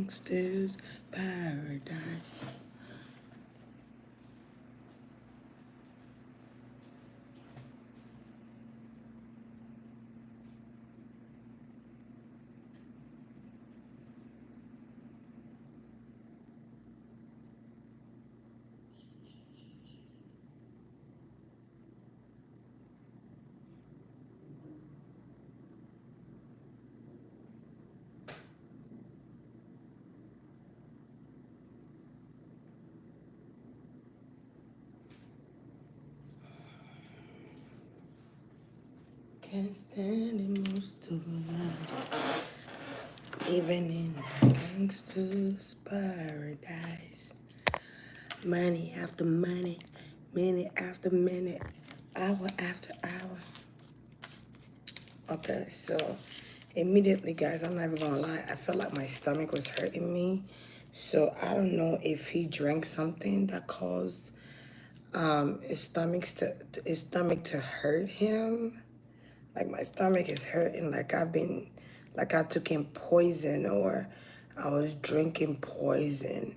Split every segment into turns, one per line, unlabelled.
gangster's paradise. Can't stand it most of our lives. Even in gangster's paradise. Money after money, minute after minute, hour after hour. Okay, so immediately, guys, I'm not even gonna lie, I felt like my stomach was hurting me. So I don't know if he drank something that caused his stomach to hurt him. Like my stomach is hurting, like I took in poison or I was drinking poison.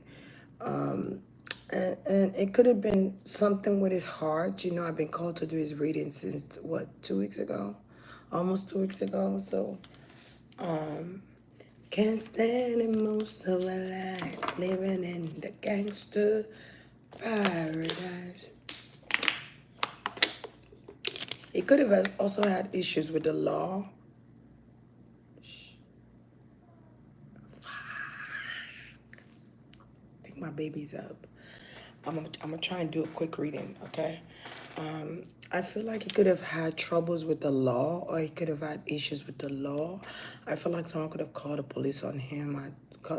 And it could have been something with his heart. You know, I've been called to do his reading since, what, 2 weeks ago? Almost 2 weeks ago. So, can't stand it most of our lives, living in the gangster paradise. He could have also had issues with the law. I think my baby's up. I'm gonna try and do a quick reading, okay? I feel like he could have had troubles with the law, or he could have had issues with the law. I feel like someone could have called the police on him at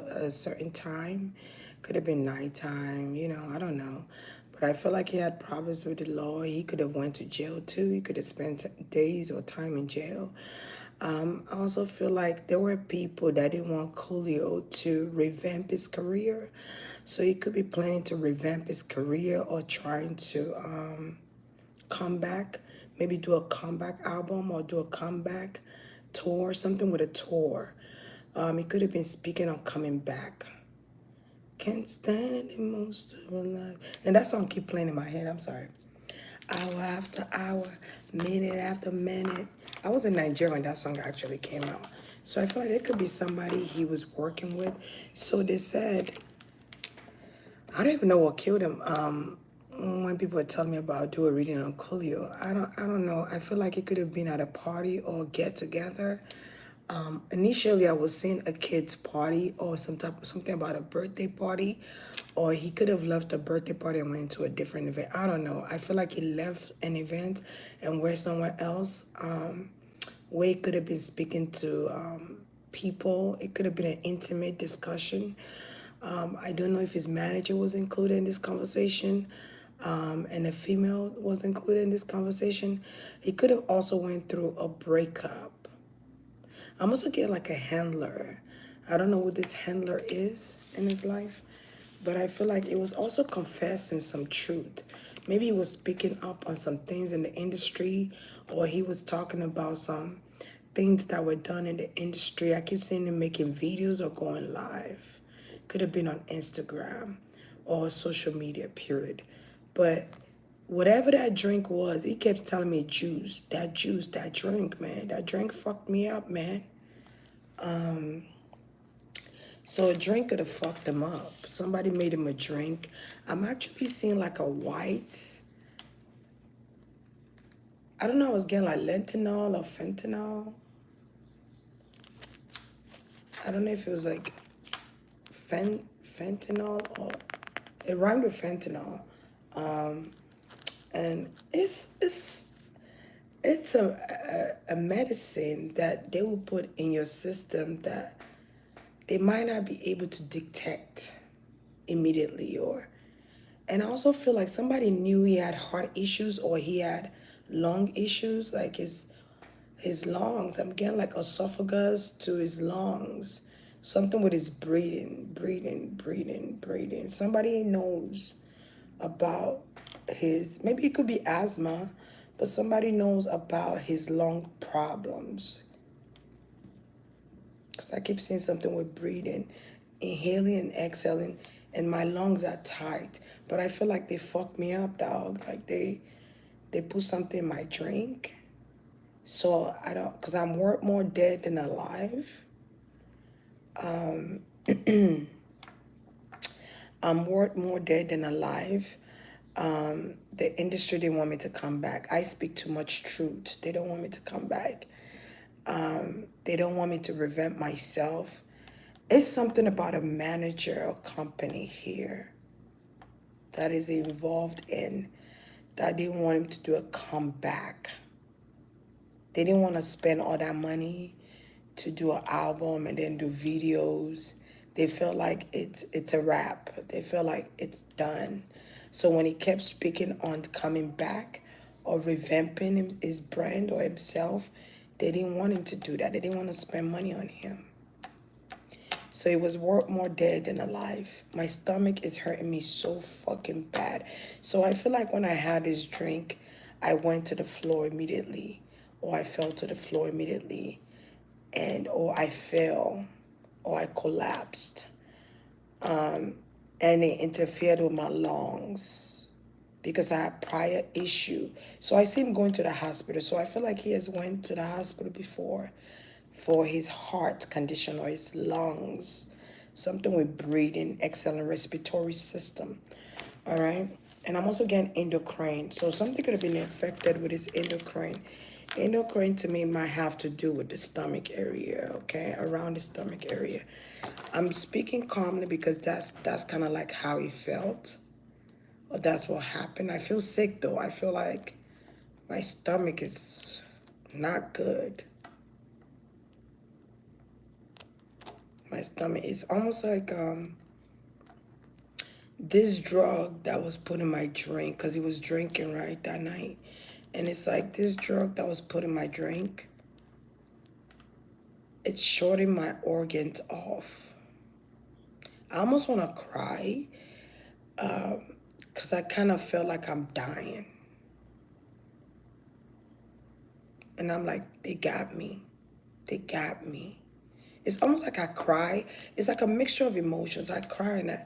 a certain time. Could have been nighttime, you know, I don't know. But I feel like he had problems with the law. He could have went to jail too. He could have spent days or time in jail. I also feel like there were people that didn't want Coolio to revamp his career. So he could be planning to revamp his career or trying to come back, maybe do a comeback album or do a comeback tour, something with a tour. He could have been speaking on coming back. Can't stand it most of my life. And that song keep playing in my head, I'm sorry. Hour after hour, minute after minute. I was in Nigeria when that song actually came out. So I feel like it could be somebody he was working with. So they said, I don't even know what killed him. When people were telling me about do a reading on Coolio, I don't know. I feel like it could have been at a party or get together. Initially, I was seeing a kid's party or something about a birthday party, or he could have left a birthday party and went to a different event. I don't know. I feel like he left an event and went somewhere else. Where he could have been speaking to people. It could have been an intimate discussion. I don't know if his manager was included in this conversation, and a female was included in this conversation. He could have also went through a breakup. I'm also getting like a handler. I don't know what this handler is in his life, but I feel like it was also confessing some truth. Maybe he was speaking up on some things in the industry, or he was talking about some things that were done in the industry. I keep seeing him making videos or going live. Could have been on Instagram or social media, period. But whatever that drink was, he kept telling me juice, that drink, man. That drink fucked me up, man. So a drink could have fucked him up. Somebody made him a drink. I'm actually seeing like a white, I don't know, I was getting like lentinol or fentanyl. I don't know if it was like fentanyl or it rhymed with fentanyl. And it's a medicine that they will put in your system that they might not be able to detect immediately. Or and I also feel like somebody knew he had heart issues or he had lung issues, like his lungs. I'm getting like esophagus to his lungs. Something with his breathing. Somebody knows about his, maybe it could be asthma, but somebody knows about his lung problems. Because I keep seeing something with breathing. inhaling and exhaling, and my lungs are tight. But I feel like they fucked me up, dog. Like they put something in my drink. So I don't, cause I'm worth more dead than alive. I'm worth more dead than alive. The industry didn't want me to come back. I speak too much truth. They don't want me to come back. They don't want me to revamp myself. It's something about a manager or company here that is involved in that didn't want him to do a comeback. They didn't want to spend all that money to do an album and then do videos. They felt like it's a wrap. They felt like it's done. So when he kept speaking on coming back or revamping his brand or himself, they didn't want him to do that. They didn't want to spend money on him. So it was more dead than alive. My stomach is hurting me so fucking bad. So I feel like when I had this drink, I went to the floor immediately, or I fell to the floor immediately, and or I fell, or I collapsed, and it interfered with my lungs because I had prior issue. So I see him going to the hospital. So I feel like he has went to the hospital before for his heart condition or his lungs, something with breathing, exhaling, respiratory system. All right. And I'm also getting endocrine. So something could have been affected with his endocrine. Endocrine to me might have to do with the stomach area, okay? Around the stomach area. I'm speaking calmly because that's kind of like how he felt. Or that's what happened. I feel sick though. I feel like my stomach is not good. My stomach is almost like this drug that was put in my drink because he was drinking right that night, and it's like this drug that was put in my drink, it's shorting my organs off. I almost want to cry because I kind of feel like I'm dying, and I'm like, they got me. It's almost like I cry. It's like a mixture of emotions. I cry and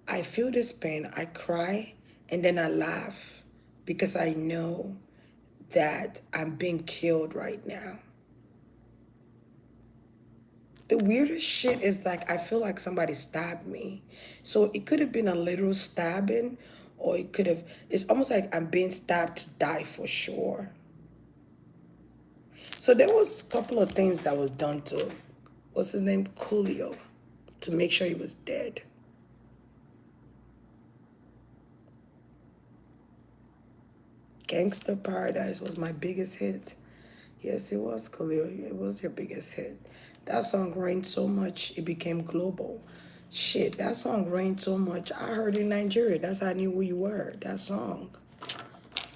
I feel this pain. I cry and then I laugh because I know that I'm being killed right now. The weirdest shit is like I feel like somebody stabbed me. So it could have been a literal stabbing, or it could have, it's almost like I'm being stabbed to die for sure. So there was a couple of things that was done to, what's his name? Coolio, to make sure he was dead. Gangster Paradise was my biggest hit. Yes, it was, Khalil. It was your biggest hit. That song reigned so much, it became global. Shit, that song reigned so much. I heard it in Nigeria. That's how I knew who you were. That song.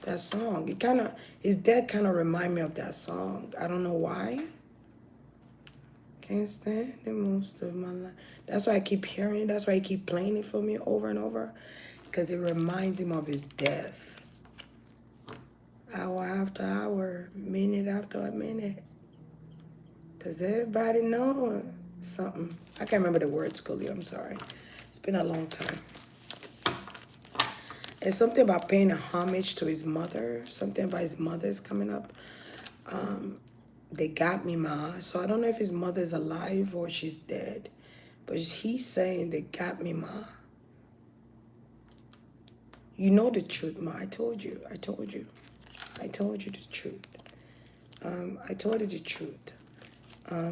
That song. It kind of, his death kind of remind me of that song. I don't know why. Can't stand it most of my life. That's why I keep hearing it. That's why I keep playing it for me over and over. Because it reminds him of his death. Hour after hour, minute after a minute. Because everybody know something. I can't remember the words, Coolio. I'm sorry. It's been a long time. And something about paying a homage to his mother. Something about his mother is coming up. They got me, ma. So I don't know if his mother's alive or she's dead. But he's saying they got me, ma. You know the truth, ma. I told you. I told you. I told you the truth. I told you the truth.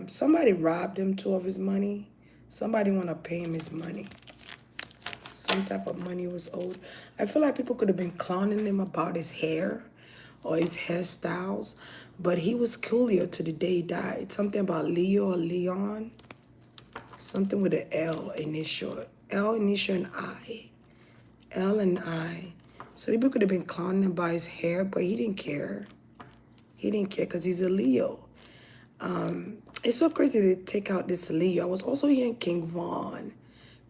Somebody robbed him too of his money. Somebody want to pay him his money. Some type of money was owed. I feel like people could have been clowning him about his hair or his hairstyles, but he was Coolio to the day he died. Something about Leo or Leon. Something with an L initial. L initial and I. L and I. So people could have been clowning him about his hair, but he didn't care. He didn't care because he's a Leo. It's so crazy to take out this Leo. I was also hearing King Von.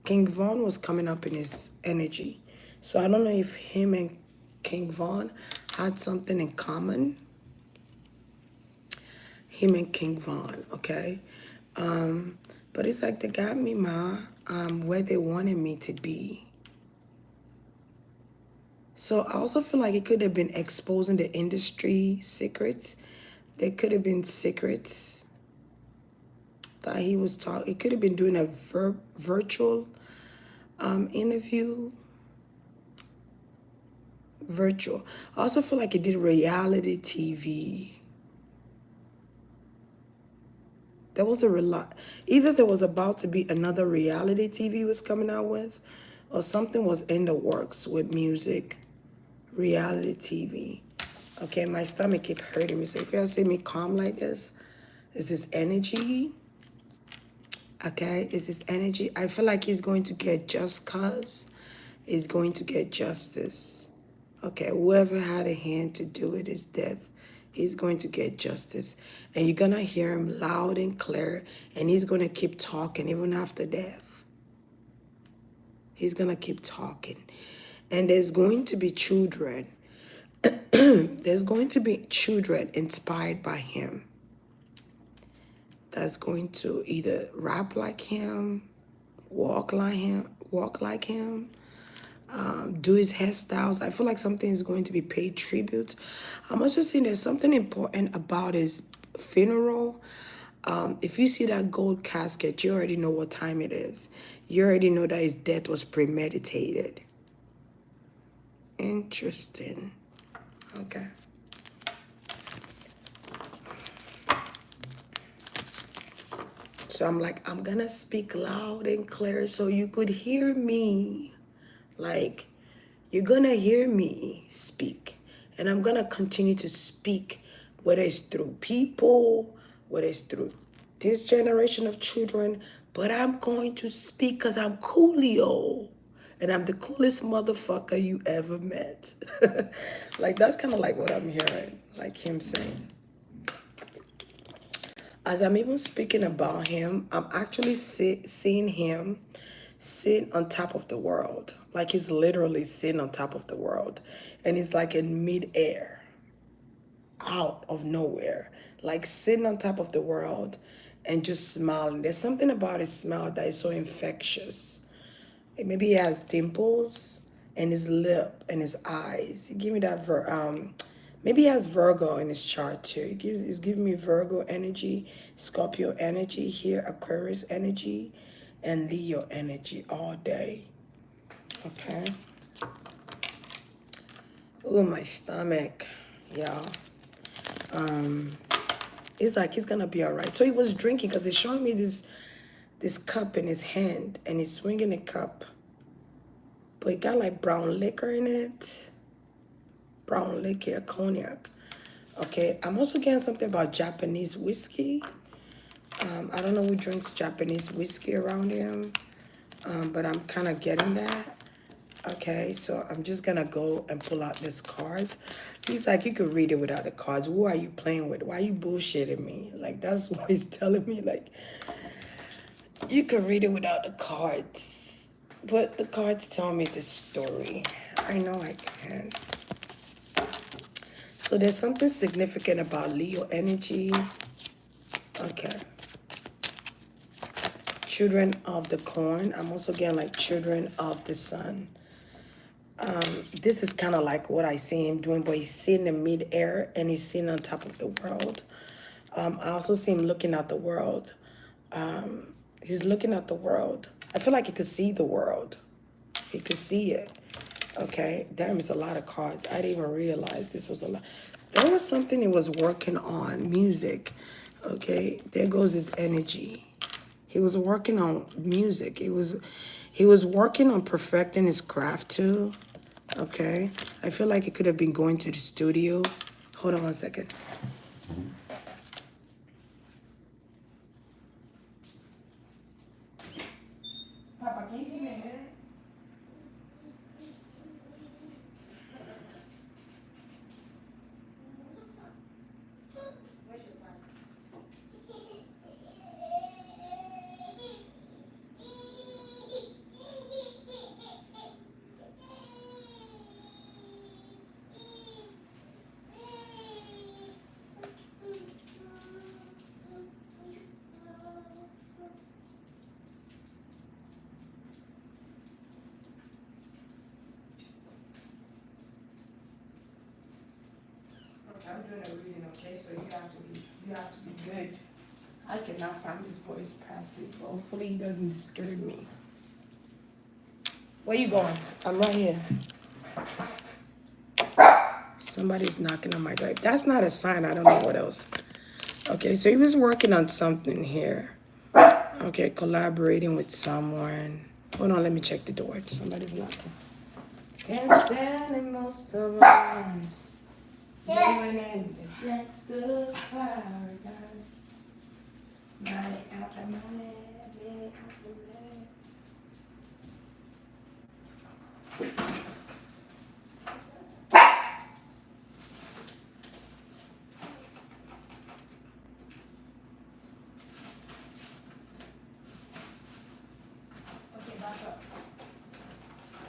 King Von was coming up in his energy. So I don't know if him and King Von had something in common. Him and King Von, okay? But But it's like they got me, ma, where they wanted me to be. So I also feel like it could have been exposing the industry secrets. There could have been secrets that he was talking. It could have been doing a virtual interview. Virtual. I also feel like he did reality TV. There was either there was about to be another reality TV was coming out with, or something was in the works with music, reality TV. Okay, my stomach keep hurting me. So if y'all see me calm like this, is this energy? Okay, is this energy? I feel like he's going to get just cause. He's going to get justice. Okay, whoever had a hand to do it is death. He's going to get justice. And you're going to hear him loud and clear. And he's going to keep talking even after death. He's going to keep talking. And there's going to be children. There's going to be children inspired by him. That's going to either rap like him, walk like him, do his hairstyles. I feel like something is going to be paid tribute. I'm also saying there's something important about his funeral. If you see that gold casket, you already know what time it is. You already know that his death was premeditated. Interesting. Okay. So I'm like, I'm gonna speak loud and clear so you could hear me. Like, you're gonna hear me speak. And I'm gonna continue to speak, whether it's through people, whether it's through this generation of children, but I'm going to speak because I'm Coolio. And I'm the coolest motherfucker you ever met. Like, that's kind of like what I'm hearing, like him saying. As I'm even speaking about him, I'm actually seeing him sitting on top of the world. Like he's literally sitting on top of the world. And he's like in midair, out of nowhere. Like sitting on top of the world and just smiling. There's something about his smile that is so infectious. Maybe he has dimples in his lip and his eyes. He give me that maybe he has Virgo in his chart too. He's giving me Virgo energy, Scorpio energy here, Aquarius energy, and Leo energy all day. Okay. Ooh, my stomach, y'all. It's like he's gonna be all right. So he was drinking because he's showing me this cup in his hand, and he's swinging the cup, but it got like brown liquor in it. Brown liquor, cognac. Okay, I'm also getting something about Japanese whiskey. I don't know who drinks Japanese whiskey around him, but I'm kind of getting that. Okay, so I'm just gonna go and pull out this cards. He's like, you could read it without the cards. Who are you playing with? Why are you bullshitting me? Like, that's what he's telling me. Like, you could read it without the cards. But the cards tell me this story. I know I can. So there's something significant about Leo energy. Okay. Children of the corn. I'm also getting like children of the sun. This is kind of like what I see him doing, but he's sitting in midair and he's sitting on top of the world. I also see him looking at the world. He's looking at the world. I feel like he could see the world. He could see it. Okay, damn, it's a lot of cards. I didn't even realize this was a lot. There was something he was working on, music. Okay, there goes his energy. He was working on music. He was working on perfecting his craft too. Okay, I feel like he could have been going to the studio. Hold on one second. Papa, can you give me a minute? I'm doing a reading, okay? So you have to be good. I cannot find this boy's passive, but hopefully he doesn't disturb me. Where you going? I'm right here. Somebody's knocking on my door. If that's not a sign, I don't know what else. Okay, so he was working on something here. Okay, collaborating with someone. Hold on, let me check the door. Somebody's knocking. Can't stand in most of our lives. Living in the gangster paradise. Money after money, money after money. Okay, back up.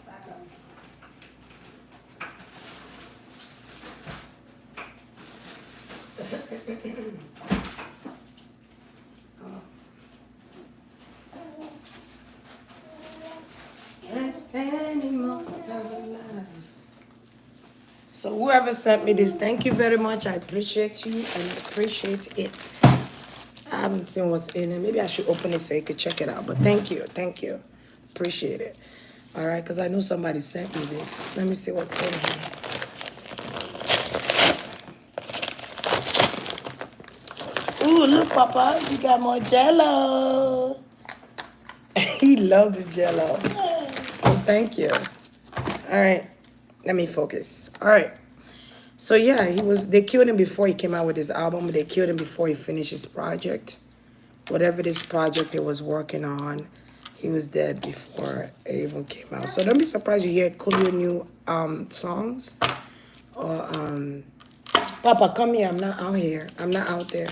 Back up. Can't stand in most of our lives. So whoever sent me this, thank you very much. I appreciate you and I appreciate it. I haven't seen what's in it. Maybe I should open it so you could check it out. But thank you. Thank you. Appreciate it. All right, because I know somebody sent me this. Let me see what's in here. Ooh, look, Papa, you got more Jello. He loves the Jello. So thank you. All right, let me focus. All right. So yeah, they killed him before he came out with his album. They killed him before he finished his project. Whatever this project he was working on, he was dead before it even came out. So don't be surprised you hear Coolio new songs. Or Papa, come here. I'm not out here. I'm not out there.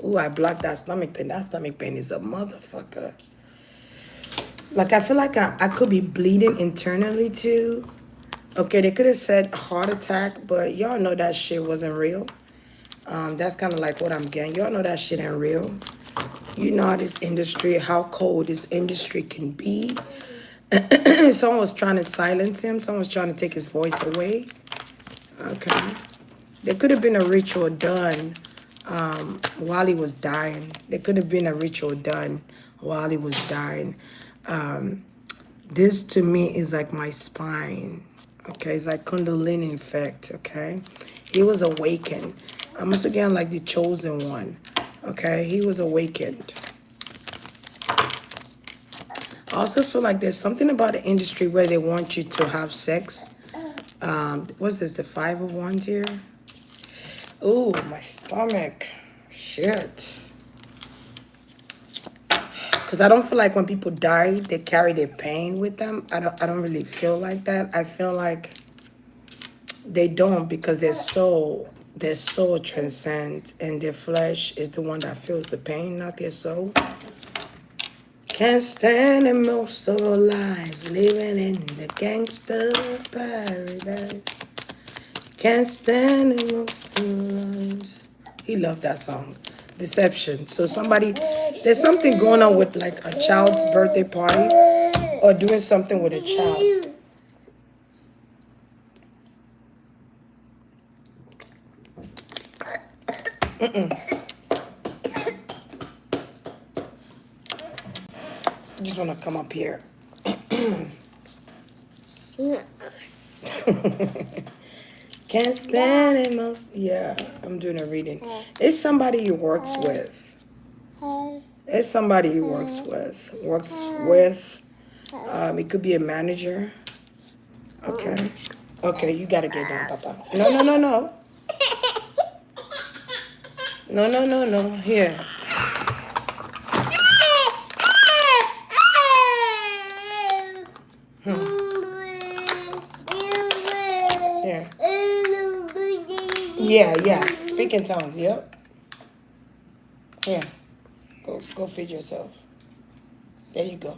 Ooh, I blocked that stomach pain. That stomach pain is a motherfucker. Like, I feel like I could be bleeding internally, too. Okay, they could have said heart attack, but y'all know that shit wasn't real. That's kind of like what I'm getting. Y'all know that shit ain't real. You know how this industry, how cold this industry can be. Someone was trying to silence him. Someone was trying to take his voice away. Okay. There could have been a ritual done while he was dying. There could have been a ritual done while he was dying. This to me is like my spine. Okay, it's like Kundalini effect. Okay, he was awakened. I'm also getting like the chosen one. Okay, he was awakened. I also feel like there's something about the industry where they want you to have sex. What's this? The 5 of Wands here. Ooh, my stomach. Shit. Because I don't feel like when people die, they carry their pain with them. I don't really feel like that. I feel like they don't, because their soul transcends, and their flesh is the one that feels the pain, not their soul. Can't stand in most of our lives, living in the gangster paradise. Can't stand in most of our lives. He loved that song. Deception. So there's something going on with like a child's birthday party or doing something with a child. I just want to come up here. Can't stand it most. Yeah, I'm doing a reading. It's somebody he works with. It's somebody he works with. It could be a manager. Okay. Okay, you gotta get down, Papa. No. No. Here. Here. Yeah. Speak in tongues, yep. Here. Go feed yourself. There you go.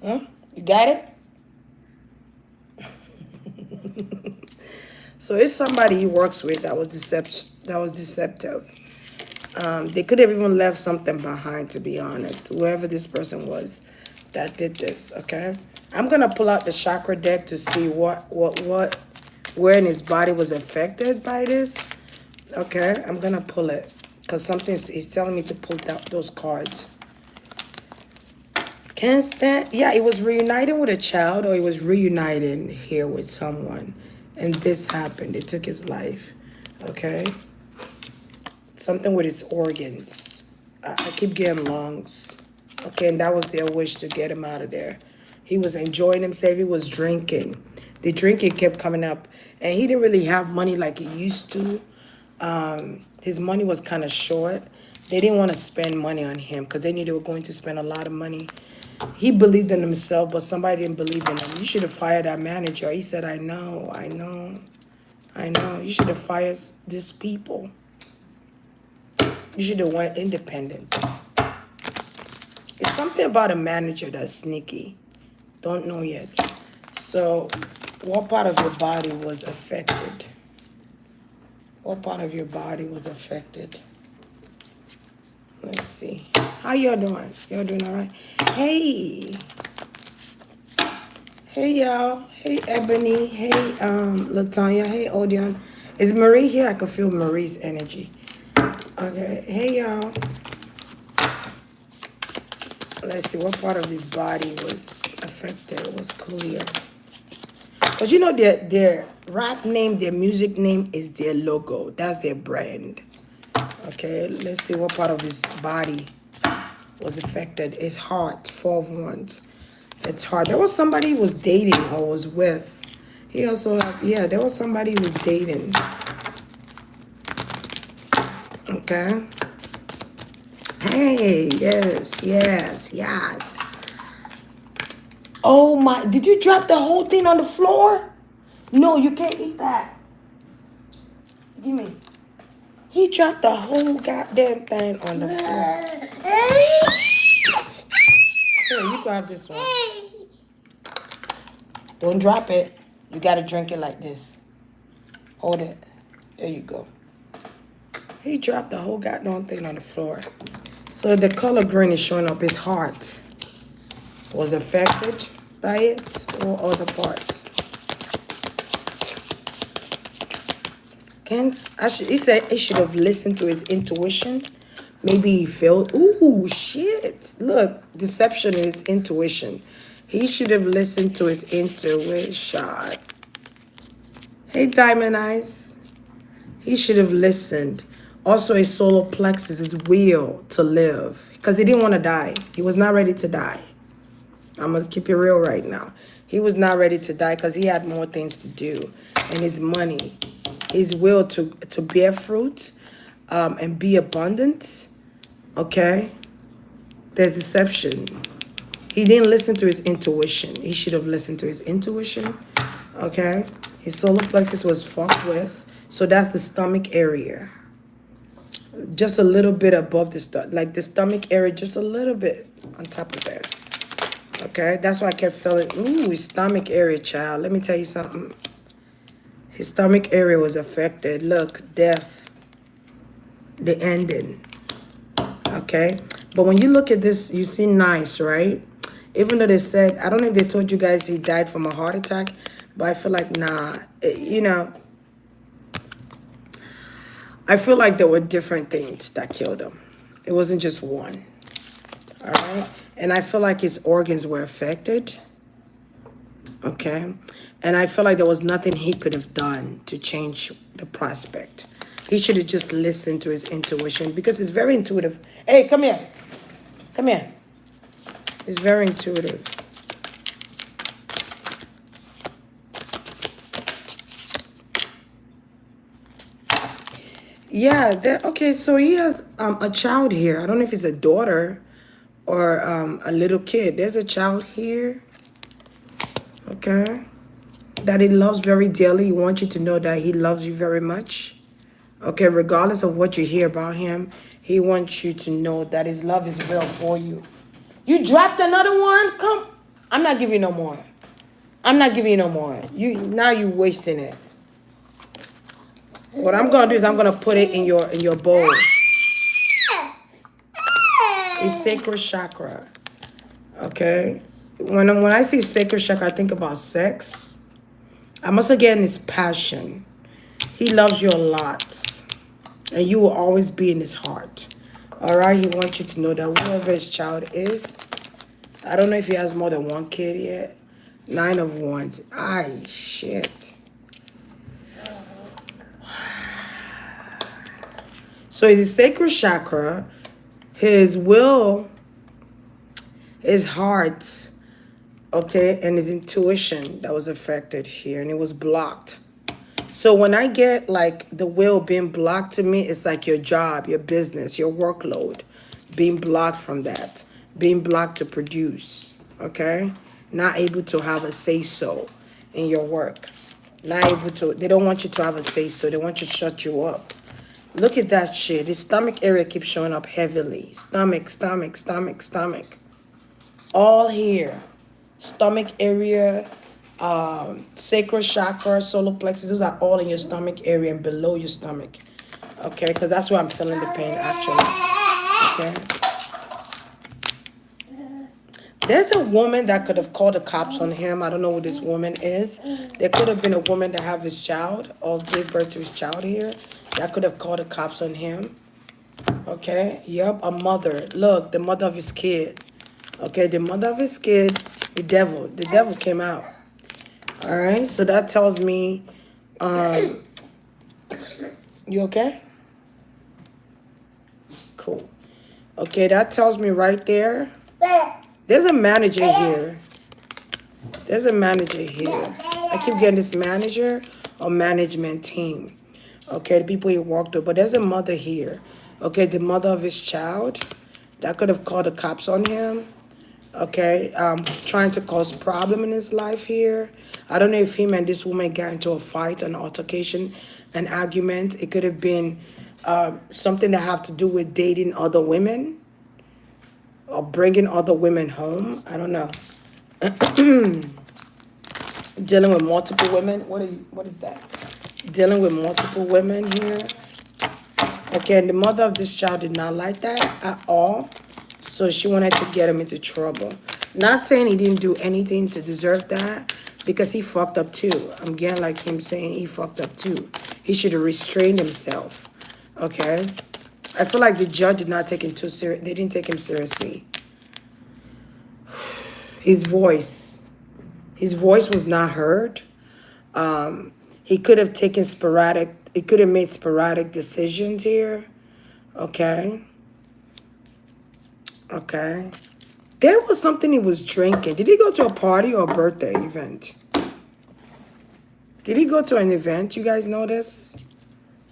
Huh? You got it? So it's somebody he works with that was deceptive. They could have even left something behind, to be honest. Whoever this person was that did this, okay? I'm gonna pull out the chakra deck to see what wherein his body was affected by this. Okay, I'm gonna pull it because something is telling me to pull those cards. Can't stand. Yeah, he was reuniting with a child, or he was reuniting here with someone, and this happened. It took his life. Okay, something with his organs. I keep getting lungs. Okay, and that was their wish to get him out of there. He was enjoying himself. He was drinking. The drinking kept coming up, and he didn't really have money like he used to. His money was kind of short. They didn't want to spend money on him because they knew they were going to spend a lot of money. He believed in himself, but somebody didn't believe in him. You should have fired that manager. He said, I know. You should have fired these people. You should have went independent. It's something about a manager that's sneaky. Don't know yet. So, what part of your body was affected? What part of your body was affected? Let's see. How y'all doing? Y'all doing all right? Hey. Hey, y'all. Hey, Ebony. Hey, Latanya. Hey, Odeon. Is Marie here? I can feel Marie's energy. Okay. Hey, y'all. Let's see. What part of his body was affected? It was Coolio. Because you know their rap name, their music name is their logo. That's their brand. Okay, let's see what part of his body was affected. His heart, 4 of Wands. It's hard. There was somebody he was dating or was with. He also had, there was somebody he was dating. Okay. Hey, yes. Oh my, did you drop the whole thing on the floor? No, you can't eat that. Give me. He dropped the whole goddamn thing on the floor. Here, you grab this one. Don't drop it. You gotta drink it like this. Hold it. There you go. He dropped the whole goddamn thing on the floor. So the color green is showing up. His heart was affected by it, or other parts. He said he should have listened to his intuition. Maybe he felt, ooh, shit. Look, deception is intuition. He should have listened to his intuition. Hey, Diamond Eyes. He should have listened. Also, his solar plexus, his will to live. Because he didn't want to die. He was not ready to die. I'm going to keep it real right now. He was not ready to die because he had more things to do. And his money, his will to bear fruit and be abundant. Okay? There's deception. He didn't listen to his intuition. He should have listened to his intuition. Okay? His solar plexus was fucked with. So that's the stomach area. Just a little bit above the stomach. Like the stomach area, just a little bit on top of that. Okay? That's why I kept feeling, ooh, his stomach area, child. Let me tell you something. His stomach area was affected. Look, death. The ending. Okay? But when you look at this, you see knives, right? Even though they said, I don't know if they told you guys he died from a heart attack, but I feel like, nah, I feel like there were different things that killed him. It wasn't just one. All right? And I feel like his organs were affected. Okay? And I feel like there was nothing he could have done to change the prospect. He should have just listened to his intuition because it's very intuitive. Hey, come here. Come here. It's very intuitive. Yeah, okay, so he has a child here. I don't know if it's a daughter or a little kid. There's a child here, okay, that he loves very dearly. He wants you to know that he loves you very much, okay, regardless of what you hear about him. He wants you to know that his love is real for you. You dropped another one? Come. I'm not giving you no more. I'm not giving you no more. Now you wasting it. What I'm gonna do is I'm gonna put it in your bowl. It's sacral chakra. Okay. When I see sacral chakra, I think about sex. I'm also getting his passion. He loves you a lot, and you will always be in his heart. All right, he wants you to know that whoever his child is, I don't know if he has more than one kid yet. 9 of Wands. Ay, shit. So his sacral chakra, his will, his heart, okay, and his intuition that was affected here, and it was blocked. So when I get like the will being blocked to me, it's like your job, your business, your workload being blocked from that, being blocked to produce, okay? Not able to have a say-so in your work. Not able to, they don't want you to have a say-so. They want you to shut you up. Look at that shit. His stomach area keeps showing up heavily. Stomach, stomach, stomach, stomach. All here. Stomach area, sacral chakra, solar plexus, those are all in your stomach area and below your stomach. Okay, because that's where I'm feeling the pain actually. Okay. There's a woman that could have called the cops on him. I don't know who this woman is. There could have been a woman that have his child or gave birth to his child here. That could have called the cops on him. Okay. Yep. A mother. Look, the mother of his kid. Okay. The mother of his kid. The devil. The devil came out. All right. So that tells me, you okay? Cool. Okay. That tells me right there. There's a manager here. There's a manager here. I keep getting this manager or management team. Okay, the people he walked with. But there's a mother here. Okay, the mother of his child. That could have called the cops on him. Okay, trying to cause problem in his life here. I don't know if him and this woman got into a fight, an altercation, an argument. It could have been something that have to do with dating other women or bringing other women home. I don't know. Dealing with multiple women. What is that? Dealing with multiple women here. Okay, and the mother of this child did not like that at all. So she wanted to get him into trouble. Not saying he didn't do anything to deserve that, because he fucked up too. I'm getting like him saying he fucked up too. He should have restrained himself. Okay? I feel like the judge did not take him too serious. They didn't take him seriously. His voice. His voice was not heard. He could have taken sporadic, he could have made sporadic decisions here. Okay. Okay. There was something he was drinking. Did he go to a party or a birthday event? Did he go to an event? You guys know this?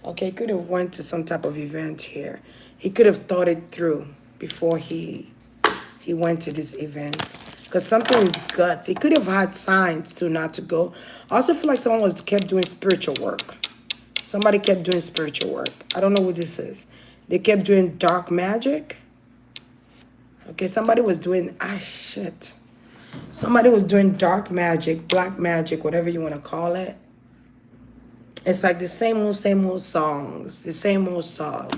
Okay, he could have went to some type of event here. He could have thought it through before he went to this event. Because something is guts. He could have had signs to not to go. I also feel like someone was kept doing spiritual work. Somebody kept doing spiritual work. I don't know who this is. They kept doing dark magic. Okay, somebody was doing, shit. Somebody was doing dark magic, black magic, whatever you want to call it. It's like the same old songs, the same old song.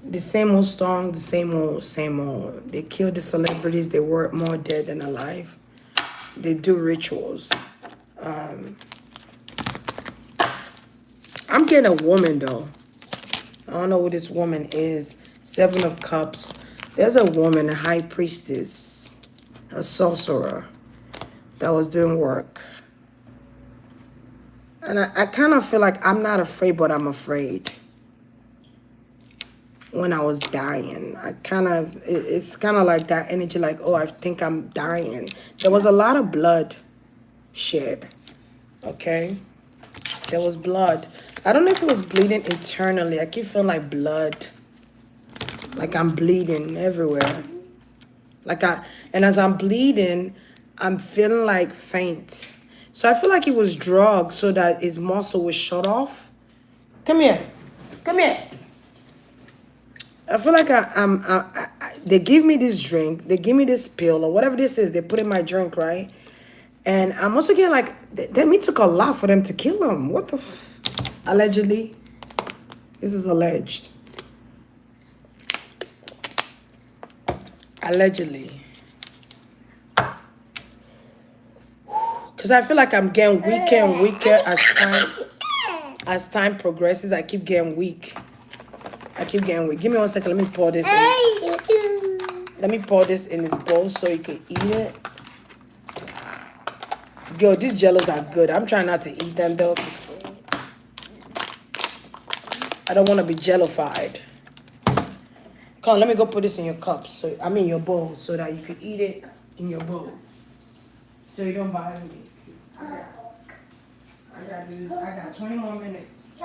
The same old song, the same old. They kill the celebrities. They were more dead than alive. They do rituals. I'm getting a woman, though. I don't know who this woman is. 7 of Cups. There's a woman, a high priestess, a sorcerer that was doing work. And I kind of feel like I'm not afraid, but I'm afraid. When I was dying, it's kind of like that energy, like, oh, I think I'm dying. There was a lot of blood shed, okay? There was blood. I don't know if it was bleeding internally. I keep feeling like blood, like I'm bleeding everywhere. And as I'm bleeding, I'm feeling like faint. So I feel like he was drugged so that his muscle was shut off. Come here. Come here. I feel like they give me this drink, they give me this pill or whatever this is, they put in my drink, right? And I'm also getting like, it took a lot for them to kill him. What the allegedly? This is alleged. Allegedly. Cause I feel like I'm getting weaker and weaker as time progresses. I keep getting weak. I keep getting weak. Give me 1 second. Let me pour this. Let me pour this in this bowl so you can eat it. Yo, these jellos are good. I'm trying not to eat them though, cause I don't want to be jellified. Come on, let me go put this in your cup. Your bowl, so that you can eat it in your bowl. So you don't bother me. I got 20 more minutes.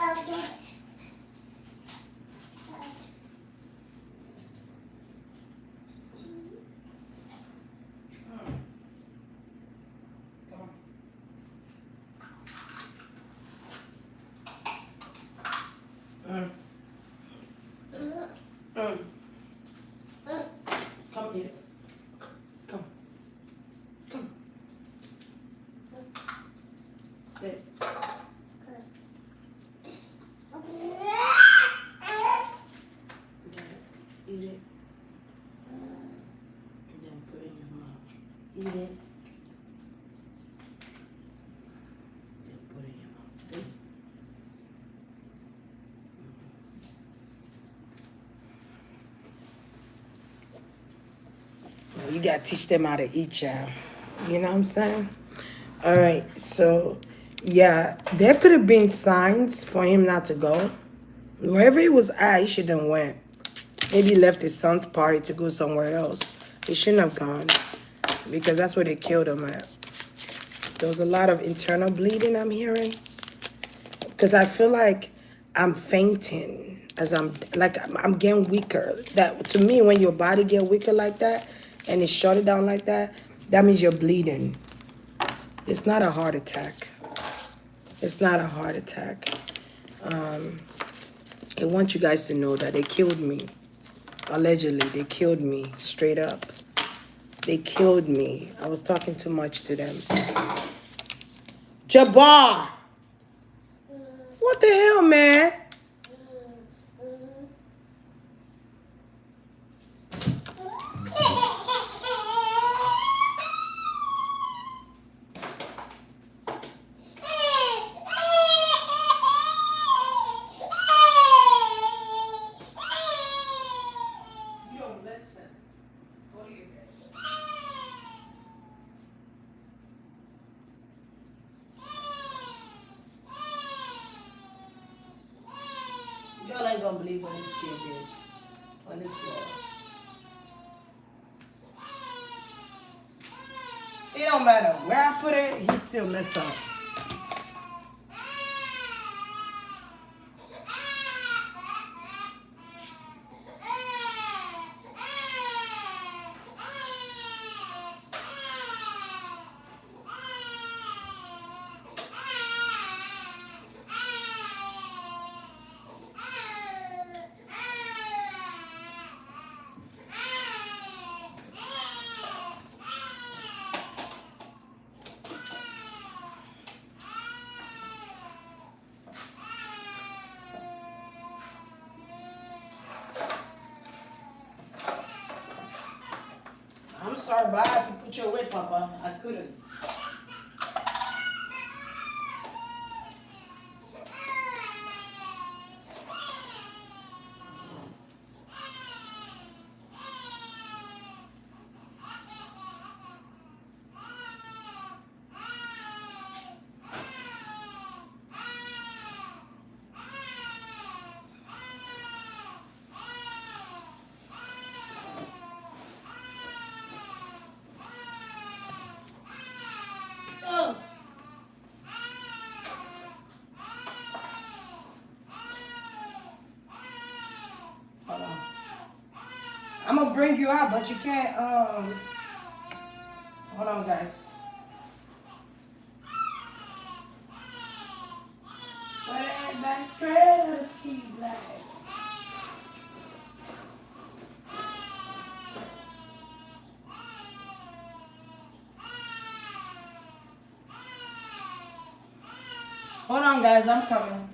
Come here. Come. Come. Sit. Eat it. And then put it in your mouth. Eat it. Then put it in your mouth. See? You gotta teach them how to eat, y'all. You know what I'm saying? All right, so yeah, there could have been signs for him not to go. Wherever he was at, he should have went. Maybe he left his son's party to go somewhere else. He shouldn't have gone because that's where they killed him at. There was a lot of internal bleeding I'm hearing because I feel like I'm fainting as I'm getting weaker. That to me, when your body get weaker like that and it shut it down like that, that means you're bleeding. It's not a heart attack. It's not a heart attack. I want you guys to know that they killed me. Allegedly, they killed me straight up. They killed me. I was talking too much to them. Jabbar! What the hell, man? You don't listen. What do you think? Y'all ain't gonna believe what this kid did on this floor. It don't matter where I put it, he still mess up. I'm sorry, but I had to put you away, Papa. I couldn't. Oh. Hold on. I'm gonna bring you out, but you can't. Hold on, guys. But everybody's scared of ski black. Hold on, guys. I'm coming.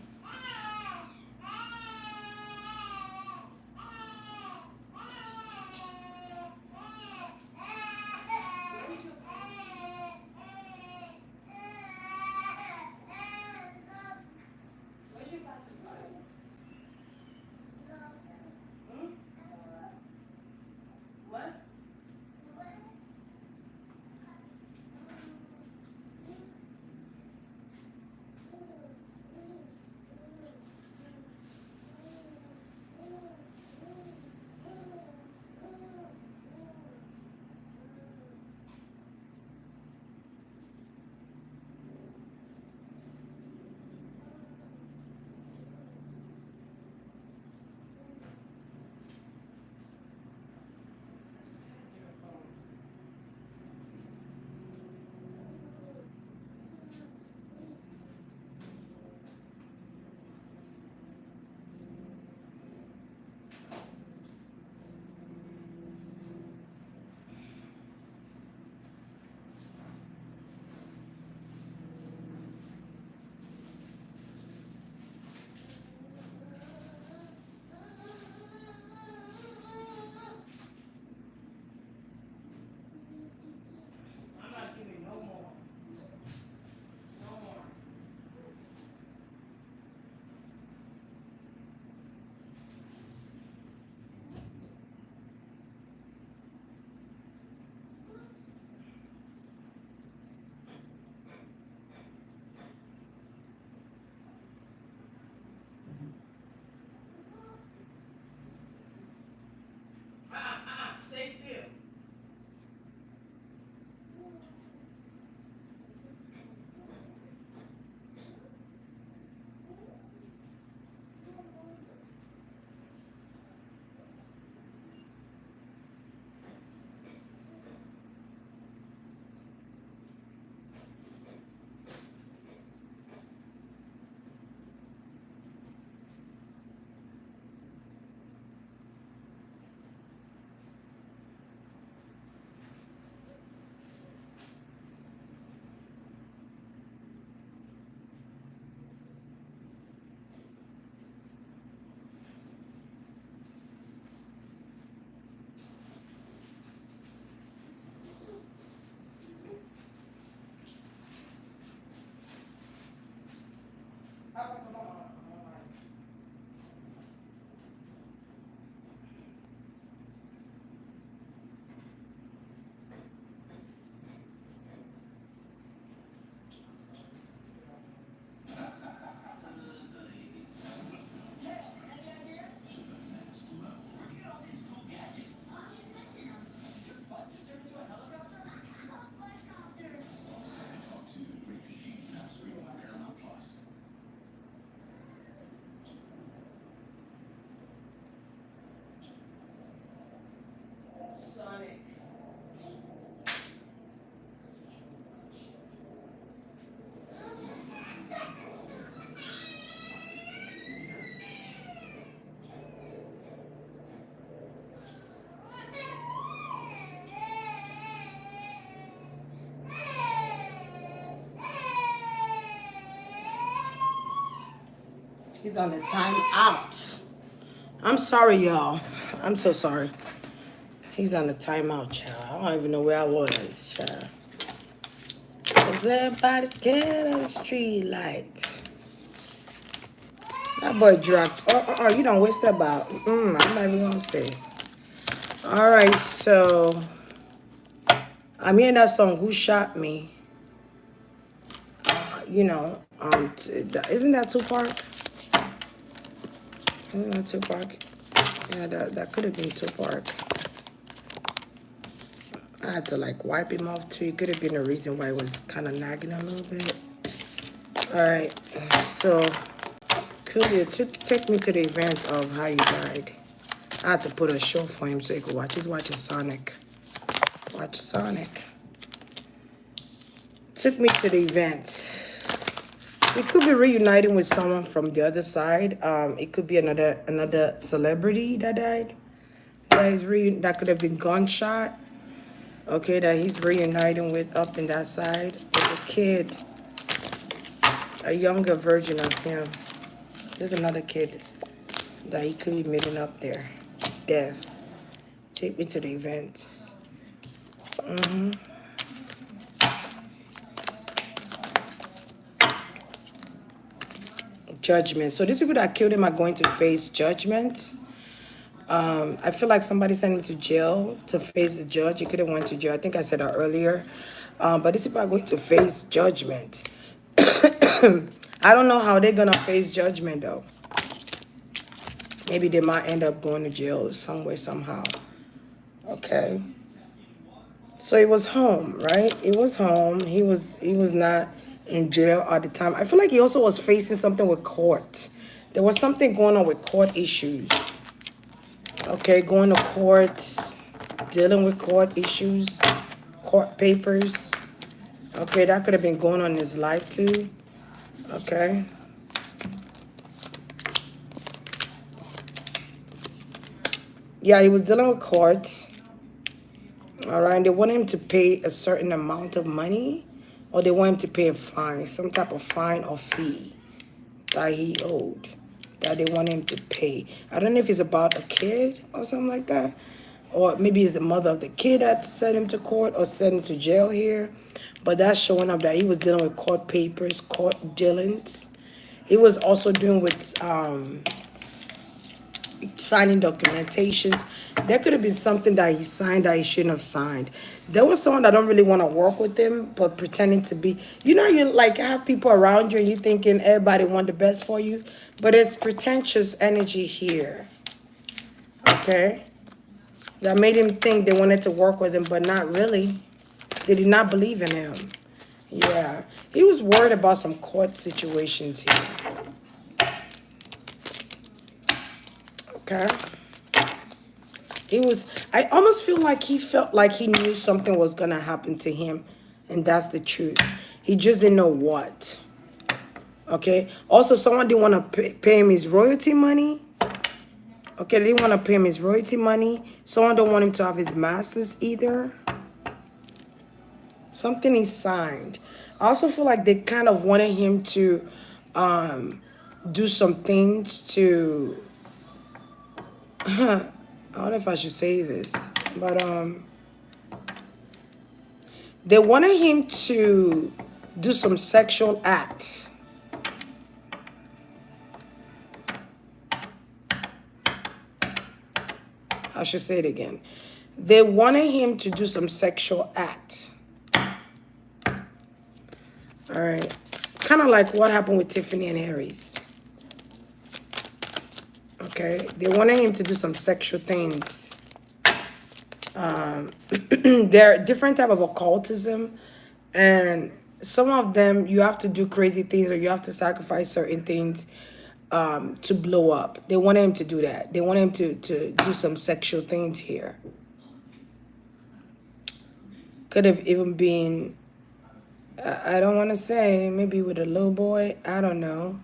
He's on the timeout. I'm sorry, y'all. I'm so sorry. He's on the timeout, child. I don't even know where I was, child. Cause everybody's scared of the street lights. That boy dropped. You don't waste that about. I'm not even gonna say. All right, so I'm hearing that song. Who shot me? Isn't that Tupac? Isn't that Tupac? Yeah, that could have been Tupac. I had to like wipe him off too. It could have been the reason why it was kind of nagging a little bit. All right, so Coolio, take me to the event of how you died. I had to put a show for him so he could watch. He's watching Sonic. Watch Sonic. Took me to the event. It could be reuniting with someone from the other side. It could be another celebrity that died. That could have been gunshot. Okay, that he's reuniting with up in that side. There's a kid, a younger version of him. There's another kid that he could be meeting up there. Death. Take me to the events. Judgment. So these people that killed him are going to face judgment. I feel like somebody sent him to jail to face the judge. He could have went to jail. I think I said that earlier. But these people are going to face judgment. I don't know how they're going to face judgment, though. Maybe they might end up going to jail some way, somehow. Okay. So he was home, right? He was home. He was not in jail at the time. I feel like he also was facing something with court. There was something going on with court issues. Okay, going to court, dealing with court issues, court papers. Okay, that could have been going on in his life too. Okay. Yeah, he was dealing with court. All right, they want him to pay a certain amount of money, or they want him to pay a fine, some type of fine or fee that he owed, that they want him to pay. I don't know if it's about a kid or something like that, or maybe it's the mother of the kid that sent him to court or sent him to jail here. But that's showing up that he was dealing with court papers, court dealings. He was also dealing with signing documentations. There could have been something that he signed that he shouldn't have signed. There was someone that don't really want to work with him, but pretending to be. You know, you like have people around you and you thinking everybody want the best for you, but it's pretentious energy here. Okay, that made him think they wanted to work with him, but not really. They did not believe in him. Yeah, he was worried about some court situations here. Okay. I almost feel like he felt like he knew something was going to happen to him. And that's the truth. He just didn't know what. Okay. Also, someone didn't want to pay him his royalty money. Okay. They didn't want to pay him his royalty money. Someone don't want him to have his masters either. Something he signed. I also feel like they kind of wanted him to do some things to... I don't know if I should say this, but they wanted him to do some sexual act. I should say it again. They wanted him to do some sexual act. All right. Kind of like what happened with Tiffany and Harry's. Okay. They wanted him to do some sexual things. There are different type of occultism, and some of them you have to do crazy things or you have to sacrifice certain things to blow up. They wanted him to do that. They wanted him to do some sexual things here. Could have even been, I don't want to say, maybe with a little boy. I don't know.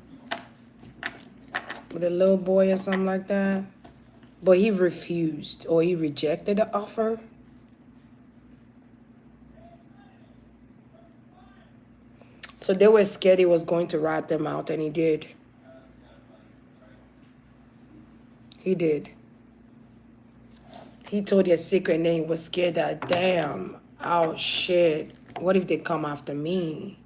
With a little boy or something like that. But he refused or he rejected the offer. So they were scared he was going to rat them out, and he did. He did. He told you a secret and then he was scared that, damn, oh shit, what if they come after me?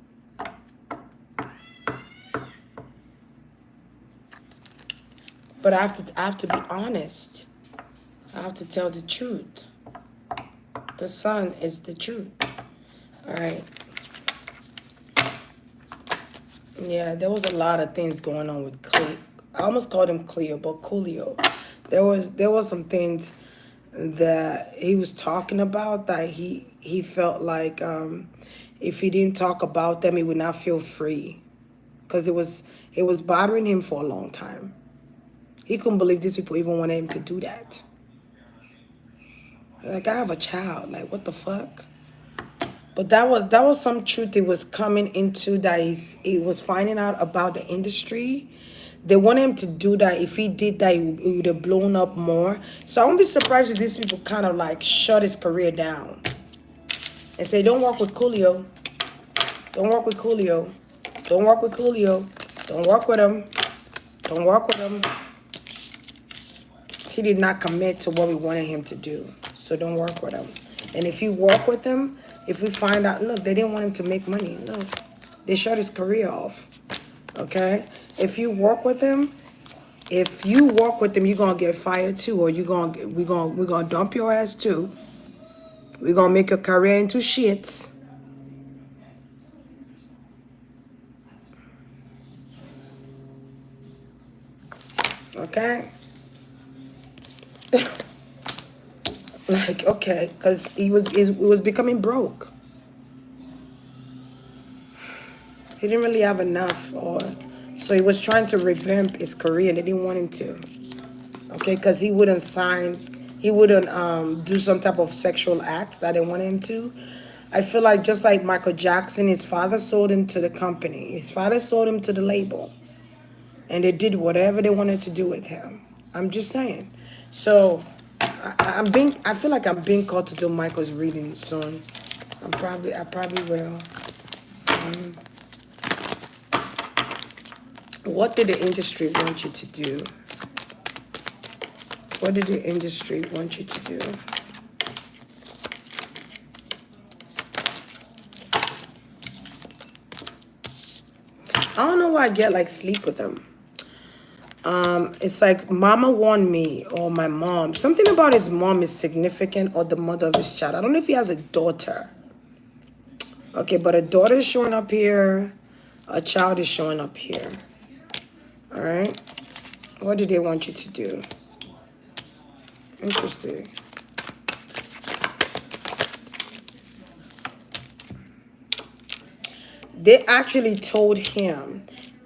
But I have to be honest. I have to tell the truth. The sun is the truth. All right. Yeah, there was a lot of things going on with Cleo. I almost called him Cleo, but Coolio. There was some things that he was talking about that he felt like if he didn't talk about them, he would not feel free, because it was bothering him for a long time. He couldn't believe these people even wanted him to do that. Like, I have a child. Like, what the fuck? But that was some truth he was coming into, that he was finding out about the industry. They wanted him to do that. If he did that, he would have blown up more. So I won't be surprised if these people kind of like shut his career down and say, don't work with Coolio. Don't work with Coolio. Don't work with Coolio. Don't work with him. Don't work with him. He did not commit to what we wanted him to do. So don't work with him. And if you work with him, if we find out, look, they didn't want him to make money. Look, they shut his career off. Okay? If you work with him, you're gonna get fired too, or we're gonna dump your ass too. We're gonna make your career into shits. Okay? Like, okay, because he was becoming broke. He didn't really have enough, so he was trying to revamp his career, and they didn't want him to. Okay, because he wouldn't do some type of sexual acts that they wanted him to. I feel like, just like Michael Jackson, his father sold him to the company. His father sold him to the label, and they did whatever they wanted to do with him. I'm just saying. So I feel like I'm being called to do Michael's reading soon. I probably will. What did the industry want you to do? What did the industry want you to do? I don't know why I get like sleep with them. It's like mama warned me, or my mom. Something about his mom is significant, or the mother of his child. I don't know if he has a daughter. Okay, but a daughter is showing up here. A child is showing up here. All right. What do they want you to do? Interesting. They actually told him,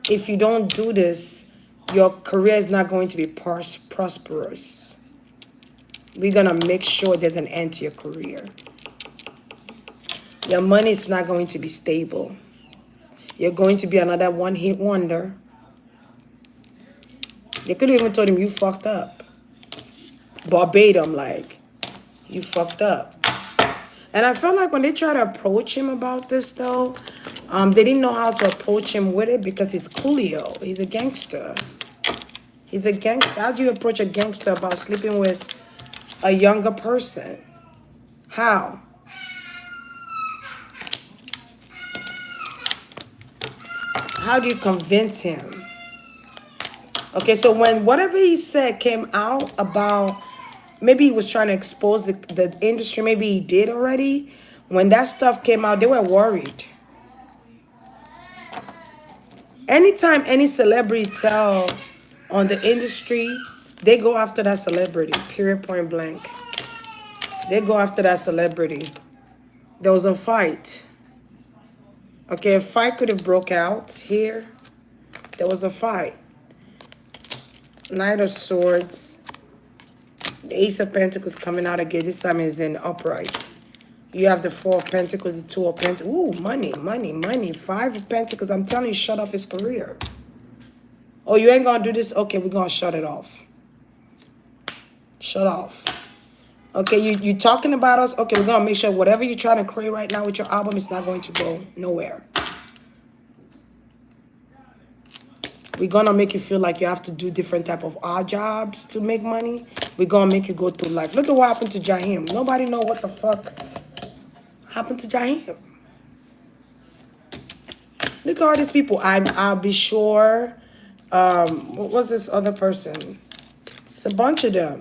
if you don't do this, your career is not going to be prosperous. We're going to make sure there's an end to your career. Your money is not going to be stable. You're going to be another one-hit wonder. They could have even told him, you fucked up. Verbatim, like, you fucked up. And I felt like when they tried to approach him about this, though, they didn't know how to approach him with it, because he's Coolio. He's a gangster. He's a gangster. How do you approach a gangster about sleeping with a younger person? How? How do you convince him? Okay, so when whatever he said came out about, maybe he was trying to expose the industry, maybe he did already. When that stuff came out, they were worried. Anytime any celebrity tell on the industry, they go after that celebrity, period, point blank. They go after that celebrity. There was a fight. Okay, a fight could have broke out here. There was a fight. Knight of Swords. The Ace of Pentacles coming out again. This time is in upright. You have the Four of Pentacles, the Two of Pentacles. Ooh, money, money, money. Five of Pentacles. I'm telling you, shut off his career. Oh, you ain't gonna do this? Okay, we're gonna shut it off. Shut off. Okay, you talking about us? Okay, we're gonna make sure whatever you're trying to create right now with your album is not going to go nowhere. We're gonna make you feel like you have to do different type of odd jobs to make money. We're gonna make you go through life. Look at what happened to Jaheim. Nobody know what the fuck happened to Jaheim. Look at all these people. I'll be sure. What was this other person? It's a bunch of them.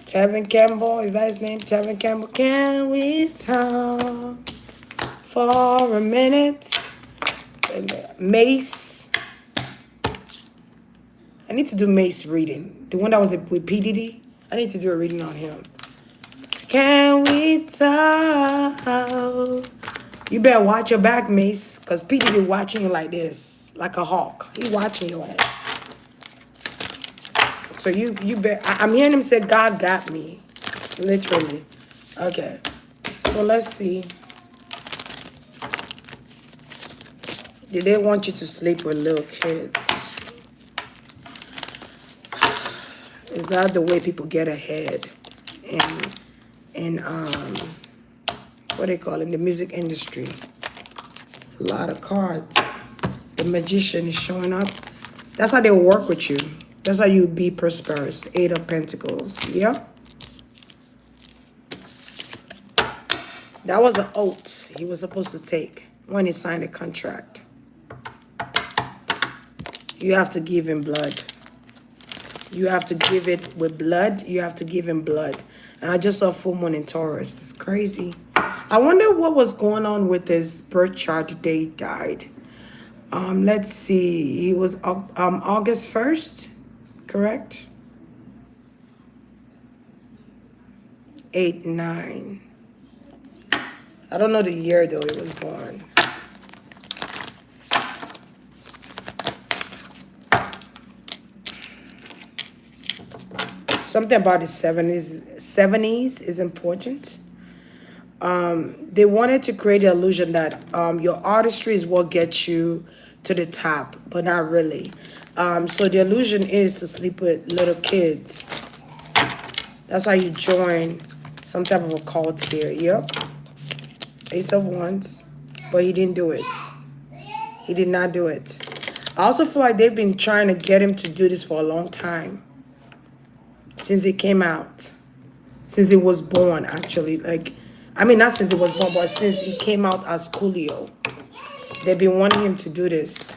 Tevin Campbell, is that his name? Tevin Campbell. Can we talk for a minute? Mace. I need to do Mace reading. The one that was with PDD. I need to do a reading on him. Can we talk? You better watch your back, Mace, because PDD watching you like this, like a hawk. He watching your ass. So you bet. I'm hearing him say, God got me. Literally. Okay. So let's see. Did they want you to sleep with little kids? Is that the way people get ahead in what they call it, in the music industry? It's a lot of cards. The magician is showing up. That's how they work with you. That's how you be prosperous. 8 of Pentacles. Yep. That was an oath he was supposed to take when he signed a contract. You have to give him blood. You have to give it with blood. You have to give him blood. And I just saw full moon in Taurus. It's crazy. I wonder what was going on with his birth chart the day he died. Let's see. He was August 1st, correct? 8, 9. I don't know the year though he was born. Something about the 70s is important. They wanted to create the illusion that your artistry is what gets you to the top, but not really. So the illusion is to sleep with little kids. That's how you join some type of a cult here. Yep. Ace of Wands. But he didn't do it. He did not do it. I also feel like they've been trying to get him to do this for a long time. Since he came out. Since he was born, actually. Like, I mean, not since he was born, but since he came out as Coolio. They've been wanting him to do this.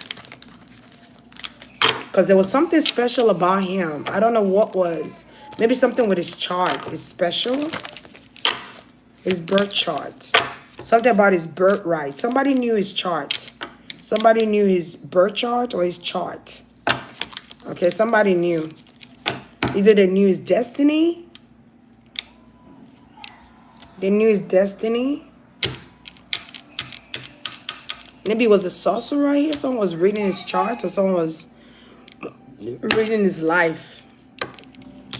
Because there was something special about him. I don't know what was. Maybe something with his chart is special. His birth chart. Something about his birthright. Somebody knew his chart. Somebody knew his birth chart or his chart. Okay, somebody knew. Either they knew his destiny. They knew his destiny. Maybe it was a sorcerer right here. Someone was reading his chart or someone was reading his life.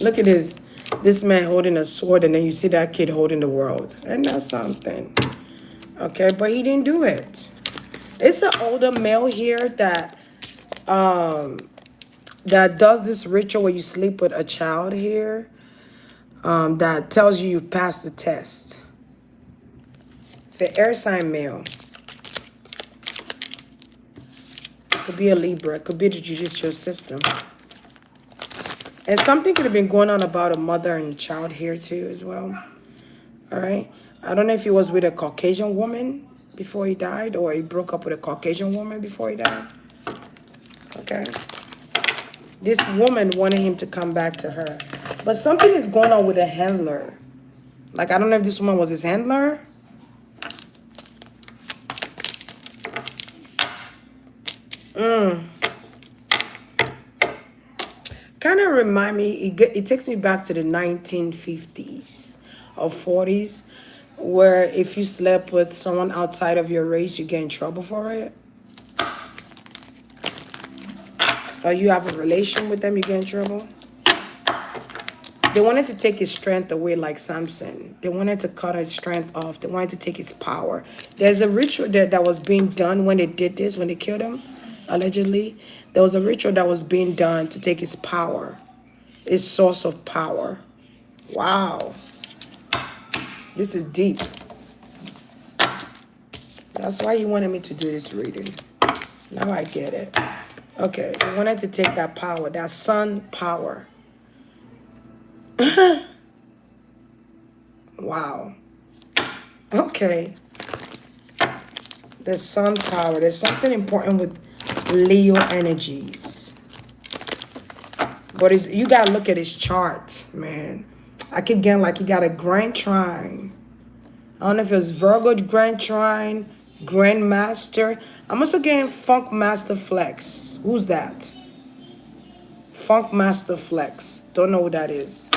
Look at this man holding a sword and then you see that kid holding the world. And that's something. Okay, but he didn't do it. It's an older male here that does this ritual where you sleep with a child here. That tells you you've passed the test. It's an air sign male. Could be a Libra. Could be the judicial system. And something could have been going on about a mother and child here too as well. All right. I don't know if he was with a Caucasian woman before he died or he broke up with a Caucasian woman before he died. Okay. This woman wanted him to come back to her. But something is going on with a handler. Like, I don't know if this woman was his handler. Kind of remind me, it takes me back to the 1950s or 40s, where if you slept with someone outside of your race, you get in trouble for it. Or you have a relation with them, you get in trouble. They wanted to take his strength away like Samson. They wanted to cut his strength off. They wanted to take his power. There's a ritual that was being done when they did this, when they killed him, allegedly. There was a ritual that was being done to take his power, his source of power. Wow. This is deep. That's why he wanted me to do this reading. Now I get it. Okay, they wanted to take that power, that sun power. Wow. Okay. The sun power. There's something important with Leo energies. But you gotta look at his chart, man. I keep getting like he got a grand trine. I don't know if it's Virgo grand trine, Grand Master. I'm also getting Funk Master Flex. Who's that? Funk Master Flex. Don't know what that is.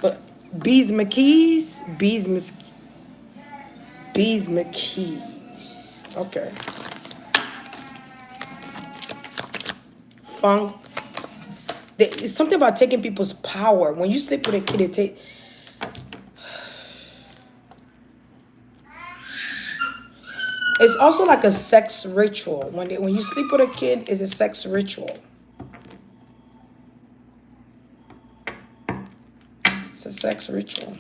But Bees McKees. Bees McKees. Okay. Funk. It's something about taking people's power. When you sleep with a kid, it take. It's also like a sex ritual. When you sleep with a kid, it's a sex ritual. It's a sex ritual.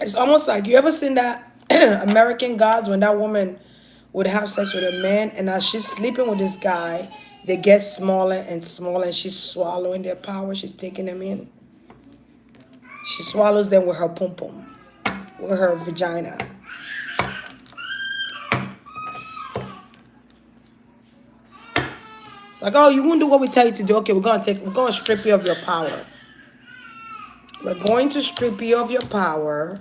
It's almost like, you ever seen that American Gods, when that woman would have sex with a man, and as she's sleeping with this guy, they get smaller and smaller, and she's swallowing their power. She's taking them in. She swallows them with her pum pum, with her vagina. It's like, oh, you won't do what we tell you to do. Okay, we're gonna strip you of your power. We're going to strip you of your power.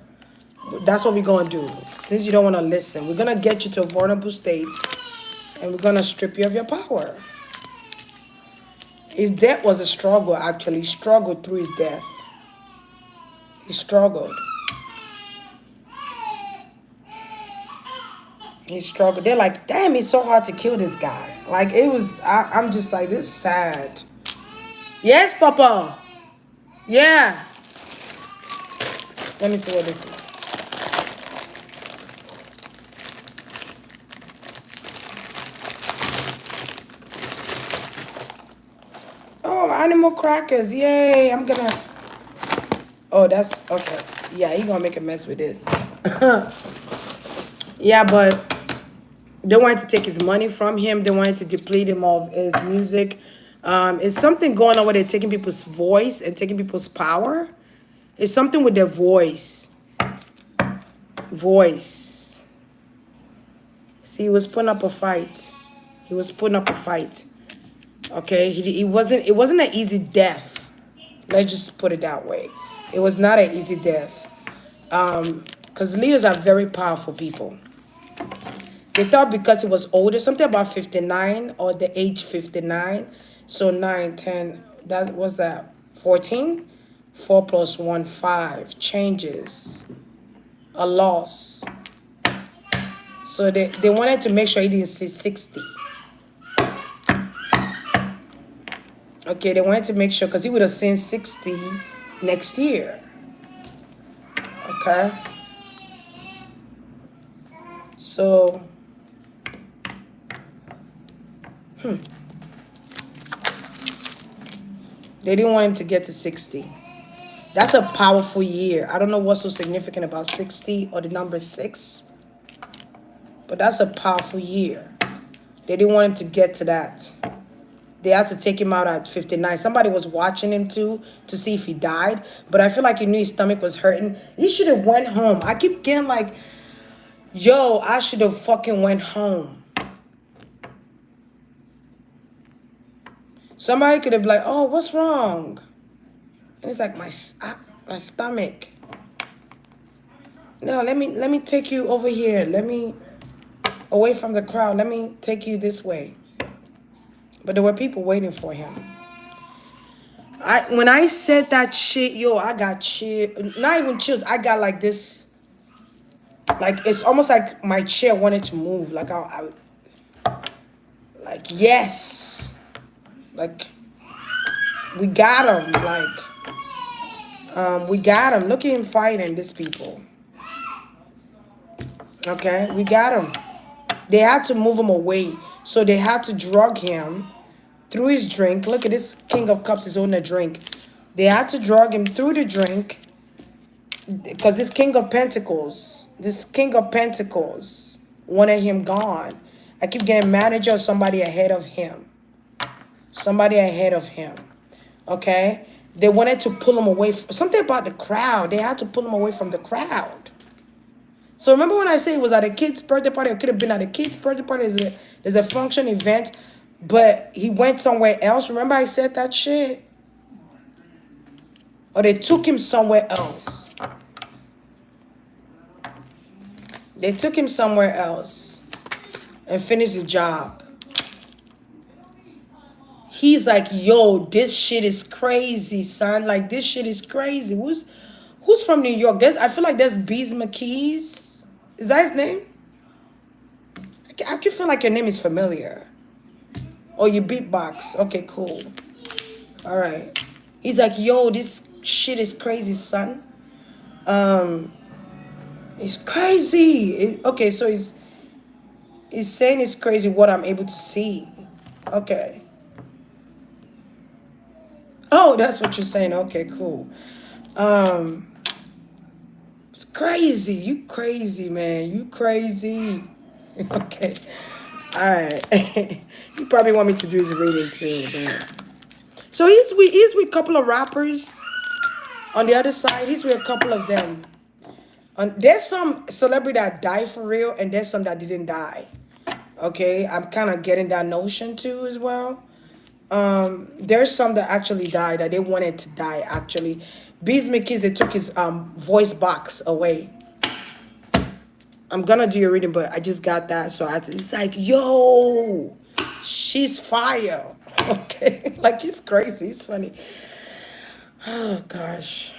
That's what we're gonna do. Since you don't want to listen, we're gonna get you to a vulnerable state, and we're gonna strip you of your power. His death was a struggle. Actually, he struggled through his death. He struggled. He struggled. They're like, damn, it's so hard to kill this guy. Like, it was. I'm just like, this is sad. Yes, Papa. Yeah. Let me see what this is. Oh, animal crackers. Yay. I'm gonna. Oh, that's okay. Yeah, he gonna make a mess with this. Yeah, but they wanted to take his money from him. They wanted to deplete him of his music. It's something going on where they're taking people's voice and taking people's power. It's something with their voice. Voice. See, he was putting up a fight. He was putting up a fight. Okay, it wasn't an easy death. Let's just put it that way. It was not an easy death. Because Leos are very powerful people. They thought because he was older, something about 59 or the age 59. So 9, 10, that was that 14? 4 plus 1, 5. Changes. A loss. So they wanted to make sure he didn't see 60. Okay, they wanted to make sure, because he would have seen 60 next year. Okay. So, they didn't want him to get to 60. That's a powerful year. I don't know what's so significant about 60 or the number 6. But that's a powerful year. They didn't want him to get to that. They had to take him out at 59. Somebody was watching him too to see if he died. But I feel like he knew his stomach was hurting. He should have went home. I keep getting like, yo, I should have fucking went home. Somebody could have been like, oh, what's wrong? And it's like, my stomach. No, let me take you over here. Let me, away from the crowd. Let me take you this way. But there were people waiting for him. When I said that shit, yo, I got chills. Not even chills. I got like this. Like, it's almost like my chair wanted to move. Like, like, yes. Like, we got him. Like, we got him. Look at him fighting these people. Okay, we got him. They had to move him away. So they had to drug him through his drink. Look at this King of Cups is holding a drink. They had to drug him through the drink Because this King of Pentacles wanted him gone. I keep getting manager or somebody ahead of him. Somebody ahead of him. Okay? They wanted to pull him away. Something about the crowd. They had to pull him away from the crowd. So remember when I say it was at a kid's birthday party? It could have been at a kid's birthday party. There's a function event. But he went somewhere else. Remember I said that shit? Or they took him somewhere else. They took him somewhere else and finished the job. He's like, yo, this shit is crazy, son. Like, this shit is crazy. Who's from New York? I feel like there's Bees McKees. Is that his name? I can feel like your name is familiar. Oh, you beatbox. Okay, cool. All right. He's like, yo, this shit is crazy, son. It's crazy. Okay, so he's saying it's crazy what I'm able to see. Okay. Oh, that's what you're saying. Okay, cool. It's crazy. You crazy, man. You crazy. Okay. All right. You probably want me to do his reading too, man. So he's with a couple of rappers on the other side. He's with a couple of them. There's some celebrity that died for real, and there's some that didn't die. Okay, I'm kind of getting that notion too as well. There's some that actually died that they wanted to die actually. Bees McKees, they took his voice box away. I'm gonna do your reading, but I just got that, so it's like, yo, she's fire. Okay, like he's crazy, he's funny. Oh gosh,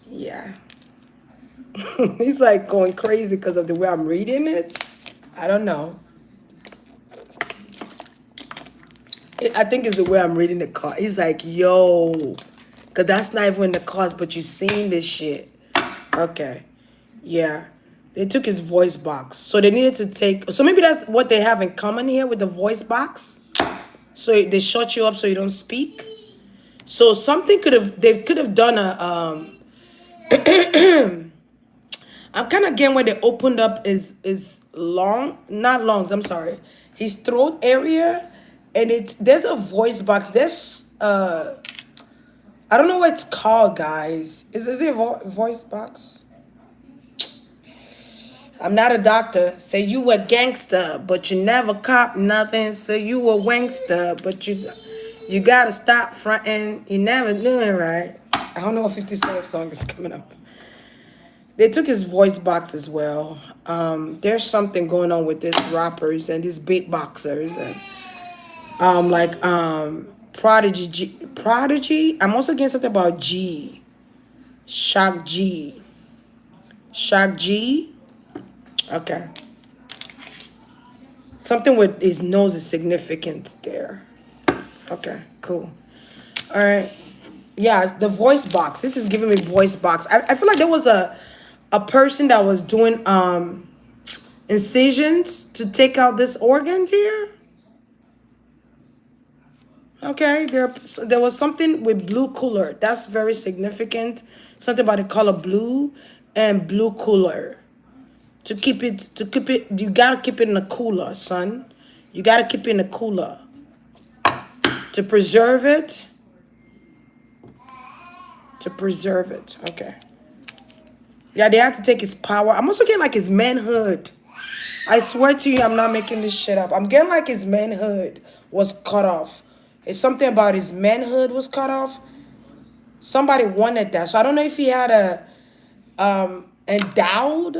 yeah. He's like going crazy because of the way I'm reading it. I don't know. I think it's the way I'm reading the card. He's like, yo, because that's not even the cards, but you seen this shit. Okay. Yeah. They took his voice box. So they needed to take... So maybe that's what they have in common here with the voice box. So they shut you up so you don't speak. So something could have... They could have done a... I'm kind of getting where they opened up is long... Not lungs, I'm sorry. His throat area... And there's a voice box. There's I don't know what it's called, guys. Is it a voice box? I'm not a doctor. Say you a gangster, but you never cop nothing. Say you a wankster, but you gotta stop fronting. You never doing right. I don't know what 50 Cent song is coming up. They took his voice box as well. There's something going on with these rappers and these beatboxers and Prodigy. I'm also getting something about G. Shock G. Shock G. Okay. Something with his nose is significant there. Okay, cool. All right. Yeah, the voice box. This is giving me voice box. I feel like there was a person that was doing incisions to take out this organ here. Okay, there was something with blue cooler. That's very significant. Something about the color blue and blue cooler. To keep it, you gotta keep it in a cooler, son. You gotta keep it in a cooler. To preserve it. To preserve it. Okay. Yeah, they had to take his power. I'm also getting like his manhood. I swear to you, I'm not making this shit up. I'm getting like his manhood was cut off. It's something about his manhood was cut off. Somebody wanted that. So I don't know if he had a endowed.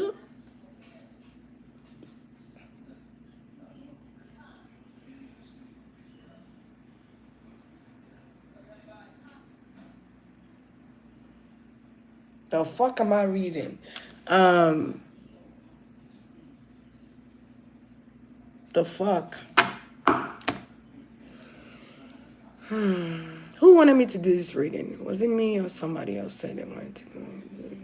The fuck am I reading? The fuck? Who wanted me to do this reading? Was it me or somebody else said they wanted to do this?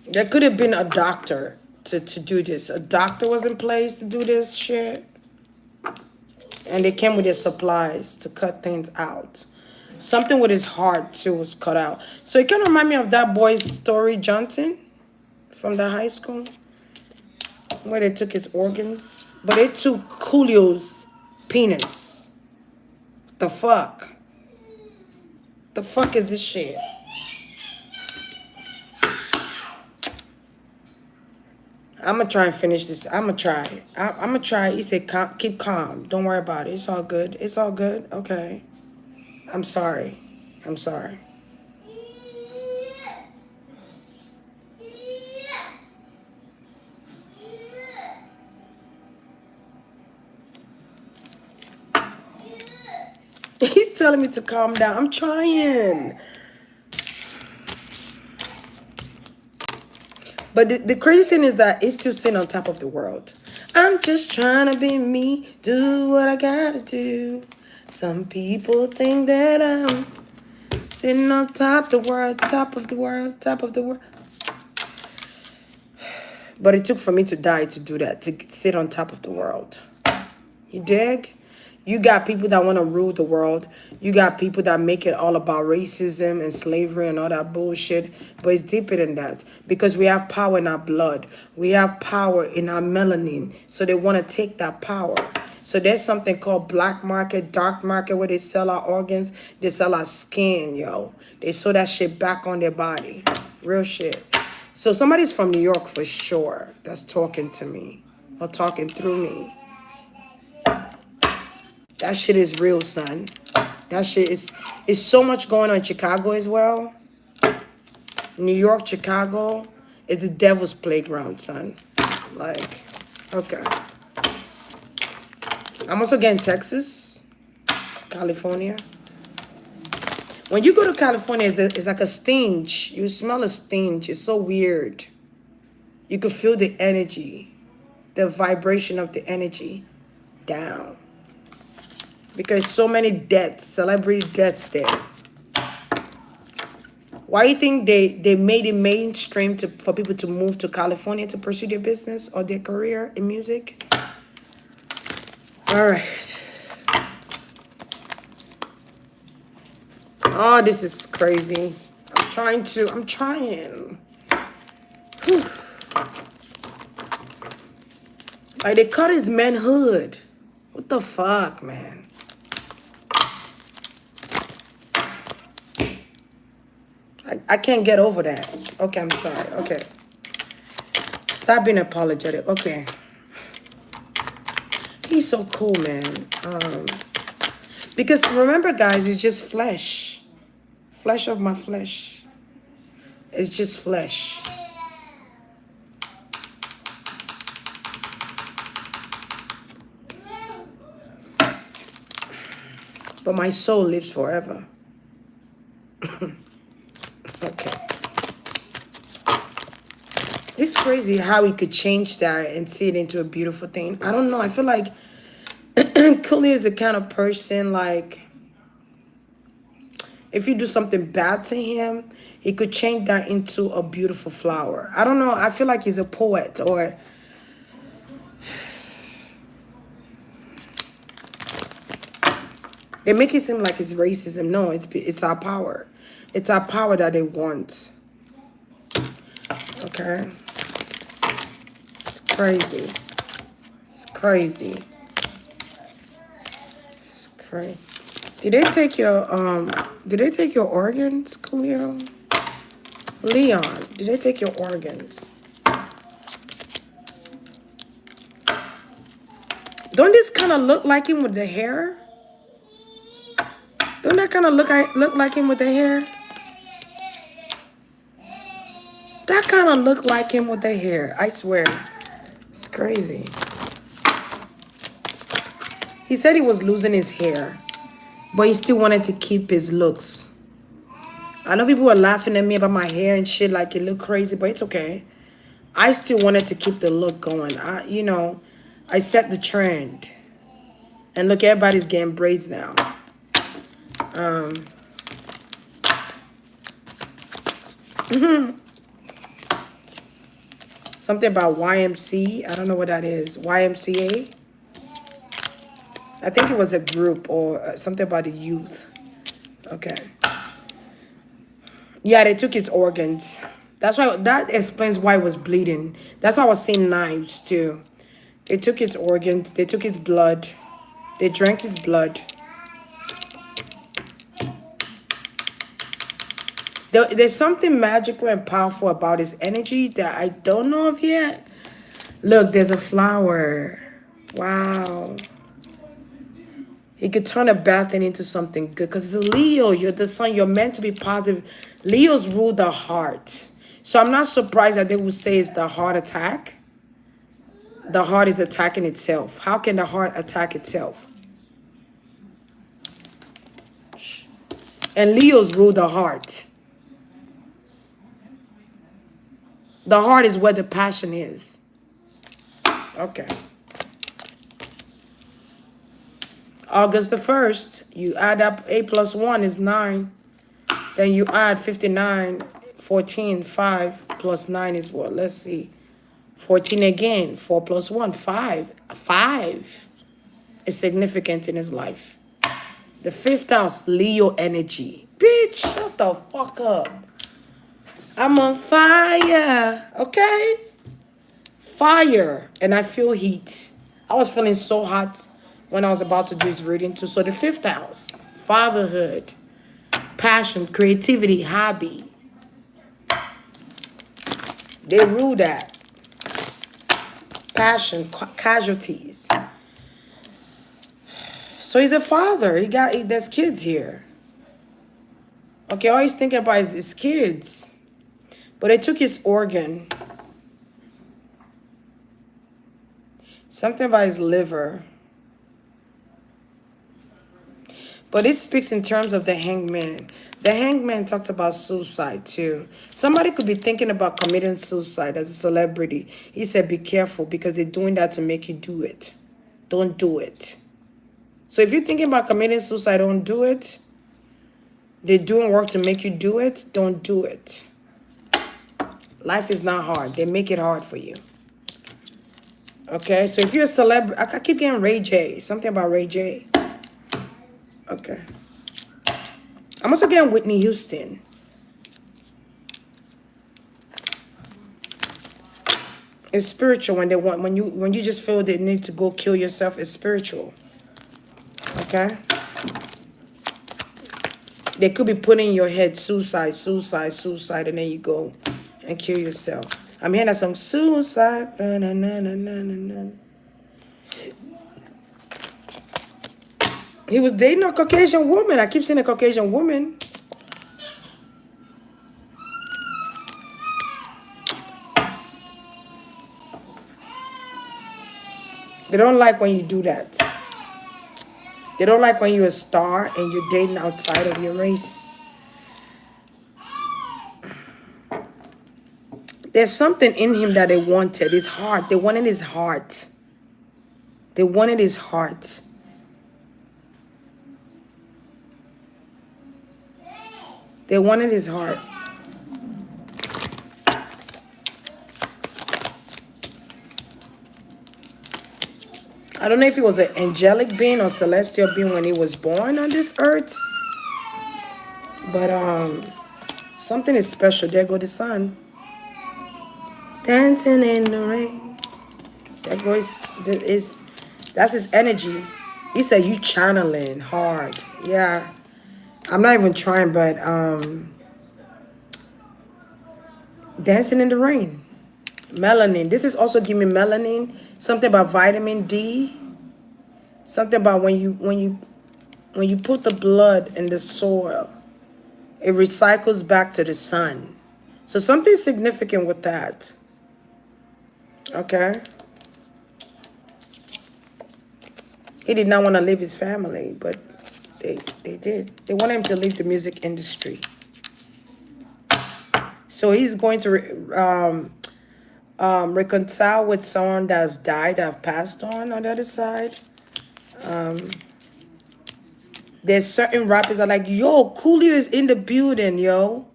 There could have been a doctor to do this. A doctor was in place to do this shit. And they came with their supplies to cut things out. Something with his heart too was cut out. So it kind of remind me of that boy's story, Johnson, from the high school, where they took his organs, but they took Coolio's penis. The fuck? The fuck is this shit? I'm gonna try and finish this. I'm gonna try. I'm gonna try. He said, keep calm. Don't worry about it. It's all good. It's all good. Okay. I'm sorry. I'm sorry. He's telling me to calm down. I'm trying. But the crazy thing is that it's still sitting on top of the world. I'm just trying to be me, do what I gotta do. Some people think that I'm sitting on top of the world, top of the world, top of the world. But it took for me to die to do that, to sit on top of the world. You dig? You got people that want to rule the world. You got people that make it all about racism and slavery and all that bullshit. But it's deeper than that. Because we have power in our blood. We have power in our melanin. So they want to take that power. So there's something called black market, dark market, where they sell our organs. They sell our skin, yo. They sew that shit back on their body. Real shit. So somebody's from New York for sure that's talking to me. Or talking through me. That shit is real, son. That shit is so much going on in Chicago as well. New York, Chicago is the devil's playground, son. Like, okay. I'm also getting Texas, California. When you go to California, it's like a stench. You smell a stench. It's so weird. You can feel the energy, the vibration of the energy down. Because so many deaths, celebrity deaths there. Why do you think they made it mainstream for people to move to California to pursue their business or their career in music? All right. Oh, this is crazy. I'm trying. Whew. Like, they cut his manhood. What the fuck, man? I can't get over that. Okay, I'm sorry. Okay. Stop being apologetic. Okay. He's so cool, man. Because remember, guys, it's just flesh. Flesh of my flesh. It's just flesh. But my soul lives forever. Okay. It's crazy how we could change that and see it into a beautiful thing. I don't know. I feel like Coolio is the kind of person, like, if you do something bad to him, he could change that into a beautiful flower. I don't know. I feel like he's a poet, or they make it seem like it's racism. No, it's our power. It's our power that they want. Okay? It's crazy. It's crazy. It's crazy. Did they take your organs, Coolio? Leon, did they take your organs? Don't this kind of look like him with the hair? Don't that kind of look like him with the hair? That kind of look like him with the hair. I swear. It's crazy. He said he was losing his hair, but he still wanted to keep his looks. I know people were laughing at me about my hair and shit, like it looked crazy, but it's okay. I still wanted to keep the look going. I set the trend. And look, everybody's getting braids now. Something about YMC. I don't know what that is. YMCA. I think it was a group or something about the youth. Okay. Yeah, they took his organs. That's why that explains why it was bleeding. That's why I was seeing knives too. They took his organs. They took his blood. They drank his blood. There's something magical and powerful about his energy that I don't know of yet. Look, there's a flower. Wow. He could turn a bad thing into something good because it's a Leo. You're the sun. You're meant to be positive. Leos rule the heart. So I'm not surprised that they would say it's the heart attack. The heart is attacking itself. How can the heart attack itself? And Leos rule the heart. The heart is where the passion is. Okay. August the 1st, you add up 8 plus 1 is 9. Then you add 59, 14, 5 plus 9 is what? Let's see. 14 again, 4 plus 1, 5. 5 is significant in his life. The 5th house, Leo energy. Bitch, shut the fuck up. I'm on fire, okay? Fire, and I feel heat. I was feeling so hot when I was about to do this reading too. So the 5th house, fatherhood, passion, creativity, hobby. They rule that. Passion, casualties. So he's a father. There's kids here. Okay, all he's thinking about is his kids. But they took his organ. Something about his liver. But it speaks in terms of the hangman. The hangman talks about suicide too. Somebody could be thinking about committing suicide as a celebrity. He said, be careful because they're doing that to make you do it. Don't do it. So if you're thinking about committing suicide, don't do it. They're doing work to make you do it. Don't do it. Life is not hard. They make it hard for you. Okay, so if you're a celebrity, I keep getting Ray J. Something about Ray J. Okay. I'm also getting Whitney Houston. It's spiritual when you just feel the need to go kill yourself. It's spiritual. Okay. They could be putting in your head suicide, suicide, suicide, and then you go and kill yourself. I'm hearing that song, suicide. Na, na, na, na, na, na. He was dating a Caucasian woman. I keep seeing a Caucasian woman. They don't like when you do that. They don't like when you're a star and you're dating outside of your race. There's something in him that they wanted. His heart. They wanted his heart. They wanted his heart. They wanted his heart. I don't know if he was an angelic being or celestial being when he was born on this earth. But something is special. There go the sun. Dancing in the rain. There goes that's his energy. He said you channeling hard. Yeah. I'm not even trying, but dancing in the rain. Melanin. This is also giving me melanin. Something about vitamin D. Something about when you put the blood in the soil, it recycles back to the sun. So something significant with that. Okay. He did not want to leave his family, but they did. They want him to leave the music industry. So he's going to reconcile with someone that has died, that have passed on the other side. There's certain rappers that are like, yo, Coolio is in the building, yo.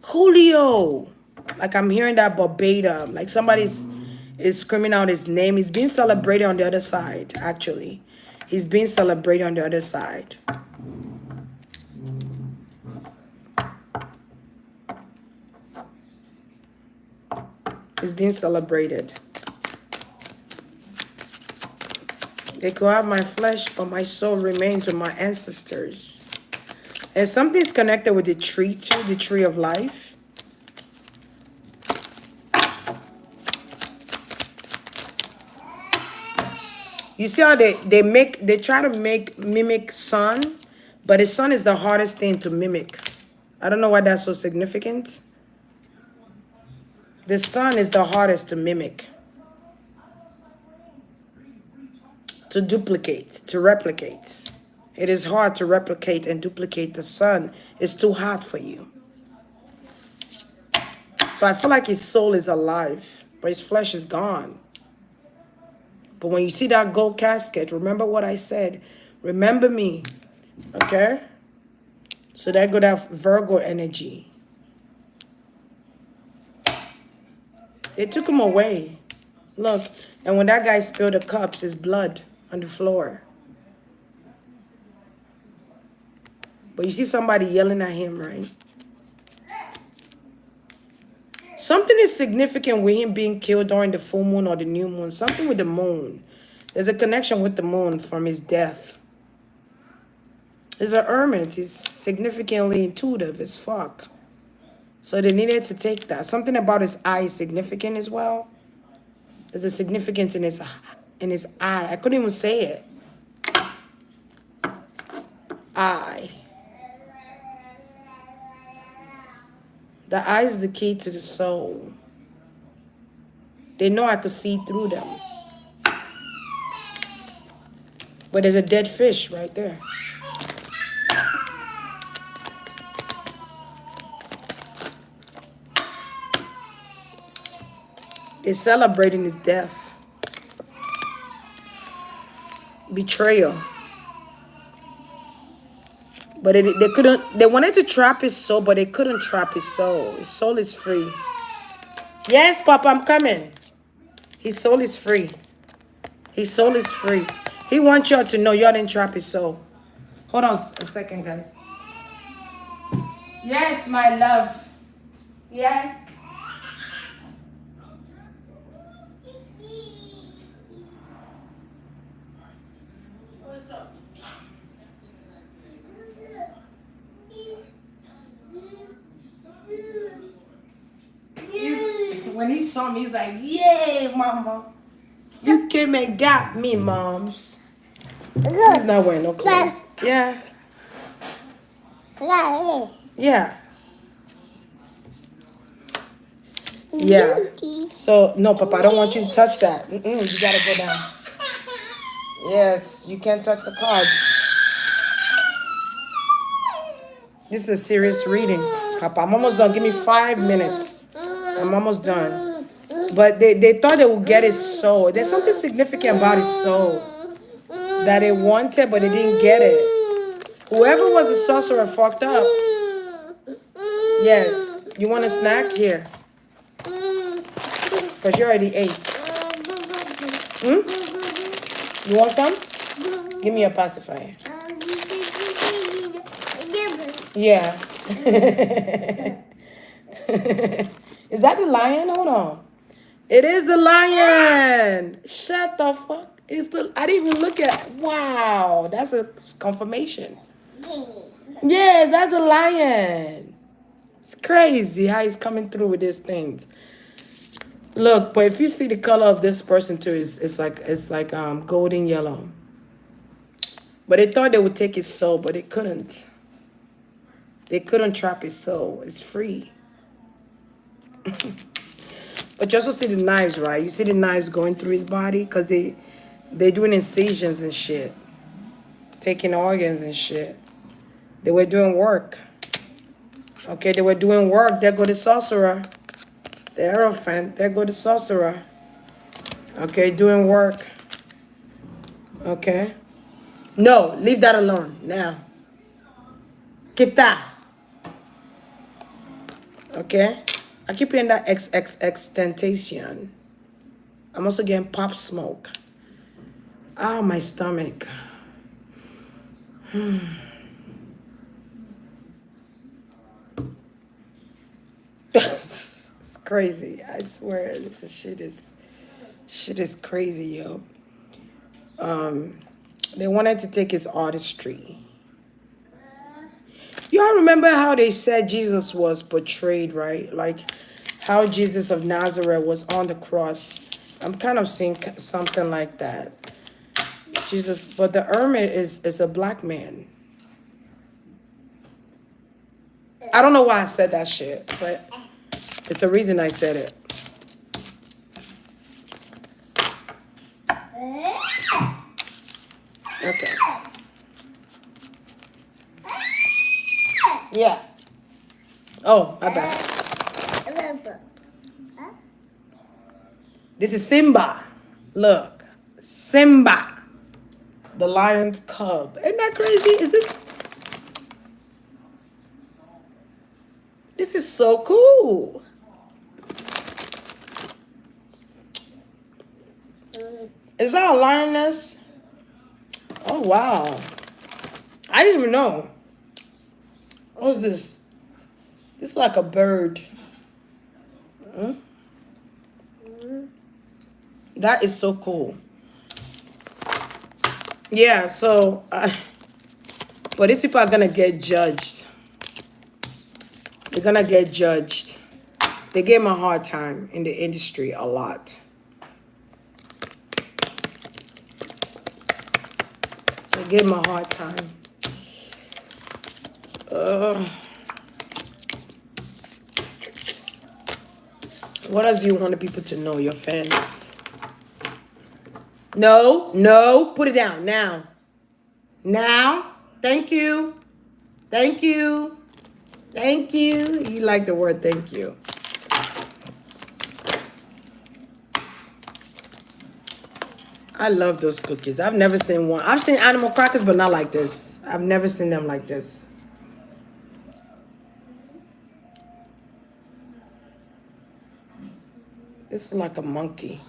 Coolio. Like I'm hearing that verbatim. Like somebody is screaming out his name. He's being celebrated on the other side, actually. He's being celebrated on the other side. He's being celebrated. They could have my flesh, but my soul remains with my ancestors. And something's connected with the tree too, the tree of life. You see how they try to mimic sun, but the sun is the hardest thing to mimic. I don't know why that's so significant. The sun is the hardest to mimic, to duplicate, to replicate. It is hard to replicate and duplicate the sun. It's too hot for you. So I feel like his soul is alive, but his flesh is gone. But when you see that gold casket, remember what I said. Remember me, okay? So that go that Virgo energy. They took him away. Look, and when that guy spilled the cups, his blood on the floor. But you see somebody yelling at him, right? Something is significant with him being killed during the full moon or the new moon. Something with the moon. There's a connection with the moon from his death. He's a hermit. He's significantly intuitive as fuck. So they needed to take that. Something about his eye is significant as well. There's a significance in his eye. I couldn't even say it. Eye. The eye is the key to the soul. They know I could see through them. But there's a dead fish right there. They're celebrating his death. Betrayal. But they couldn't, they wanted to trap his soul, but they couldn't trap his soul. His soul is free. Yes, Papa, I'm coming. His soul is free. His soul is free. He wants y'all to know y'all didn't trap his soul. Hold on a second, guys. Yes, my love. Yes. What's up? When he saw me, he's like, yay, mama. You came and got me, moms. He's not wearing no clothes. Yeah. Yeah. Yeah. So, no, Papa, I don't want you to touch that. You gotta go down. Yes, you can't touch the cards. This is a serious reading, Papa. I'm almost done. Give me 5 minutes. I'm almost done. But they thought they would get his soul. There's something significant about his soul that they wanted, but they didn't get it. Whoever was a sorcerer fucked up. Yes. You want a snack? Here. Because you already ate. You want some? Give me a pacifier. Yeah. Is that the lion? Hold on. It is the lion. Shut the fuck. I didn't even look at. Wow. That's a confirmation. Yes, that's a lion. It's crazy how he's coming through with these things. Look, but if you see the color of this person too, it's like golden yellow. But they thought they would take his soul, but they couldn't. They couldn't trap his soul. It's free. But you also see the knives, right? You see the knives going through his body because they're doing incisions and shit, taking organs and shit. They were doing work. Okay, they were doing work. There go the sorcerer, the Hierophant. There go the sorcerer. Okay, doing work. Okay. No, leave that alone now. Kita. Okay. I keep hearing that XXX temptation. I'm also getting pop smoke. Ah, my stomach. It's crazy. I swear, shit is crazy, yo. They wanted to take his artistry. Y'all remember how they said Jesus was portrayed, right? Like how Jesus of Nazareth was on the cross. I'm kind of seeing something like that. Jesus, but the hermit is a black man. I don't know why I said that shit, but it's the reason I said it. Okay. Yeah. Oh, my bad. This is Simba. Look. Simba. The lion's cub. Isn't that crazy? This is so cool. Is that a lioness? Oh, wow. I didn't even know. What's this? This is like a bird. Huh? That is so cool. Yeah, so, but these people are going to get judged. They're going to get judged. They gave him a hard time in the industry a lot. They gave him a hard time. What else do you want the people to know? Your fans? No, no. Put it down now. Now. Thank you. Thank you. Thank you. You like the word thank you. I love those cookies. I've never seen one. I've seen animal crackers, but not like this. I've never seen them like this. This is like a monkey.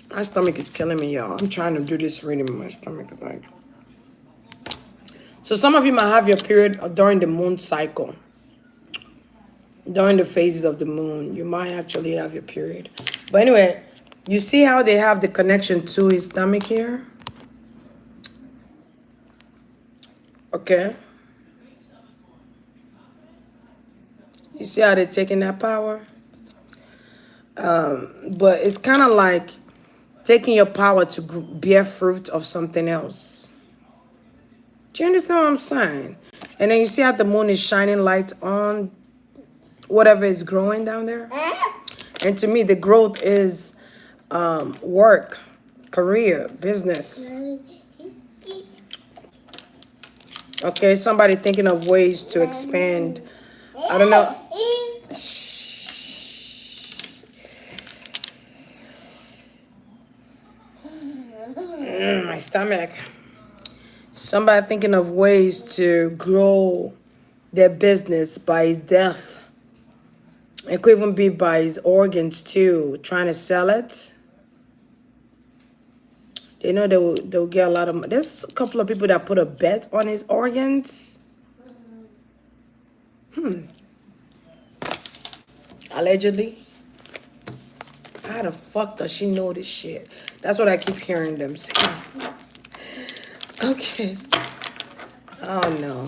My stomach is killing me, y'all. I'm trying to do this reading, but my stomach is like... So some of you might have your period during the moon cycle. During the phases of the moon, you might actually have your period. But anyway, you see how they have the connection to his stomach here? Okay. You see how they're taking that power? But it's kind of like taking your power to bear fruit of something else. Do you understand what I'm saying? And then you see how the moon is shining light on whatever is growing down there? And to me, the growth is work, career, business. Okay, somebody thinking of ways to expand. I don't know. My stomach. Somebody thinking of ways to grow their business by his death. It could even be by his organs too, trying to sell it. They know they'll get a lot of money. There's a couple of people that put a bet on his organs. Allegedly. How the fuck does she know this shit? That's what I keep hearing them say. Okay. Oh no.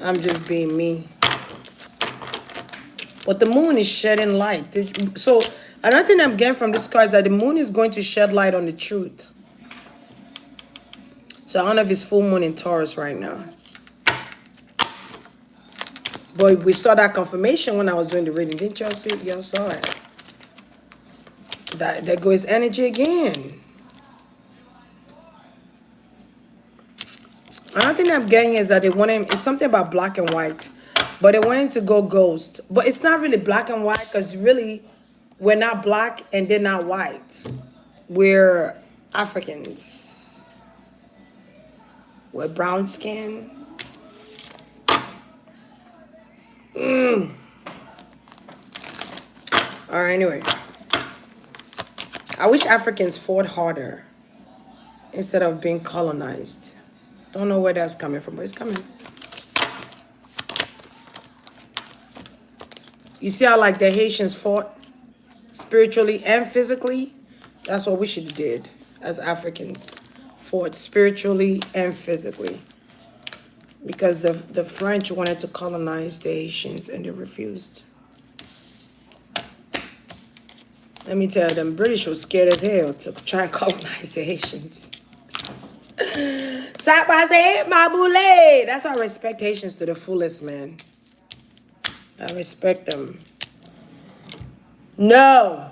I'm just being me. But the moon is shedding light. So another thing I'm getting from this card is that the moon is going to shed light on the truth. So I don't know if it's full moon in Taurus right now. But we saw that confirmation when I was doing the reading. Didn't y'all see it? Y'all saw it. There goes energy again. Another thing I'm getting is that they want him, it's something about black and white. But they want him to go ghost. But it's not really black and white because really we're not black and they're not white. We're Africans. We're brown skin. All right, anyway. I wish Africans fought harder instead of being colonized. Don't know where that's coming from, but it's coming. You see how like the Haitians fought spiritually and physically? That's what we should have did as Africans. Fought spiritually and physically. Because the French wanted to colonize the Haitians and they refused. Let me tell you, them British was scared as hell to try and colonize the Haitians. My boule. That's why I respect Haitians to the fullest, man. I respect them. No.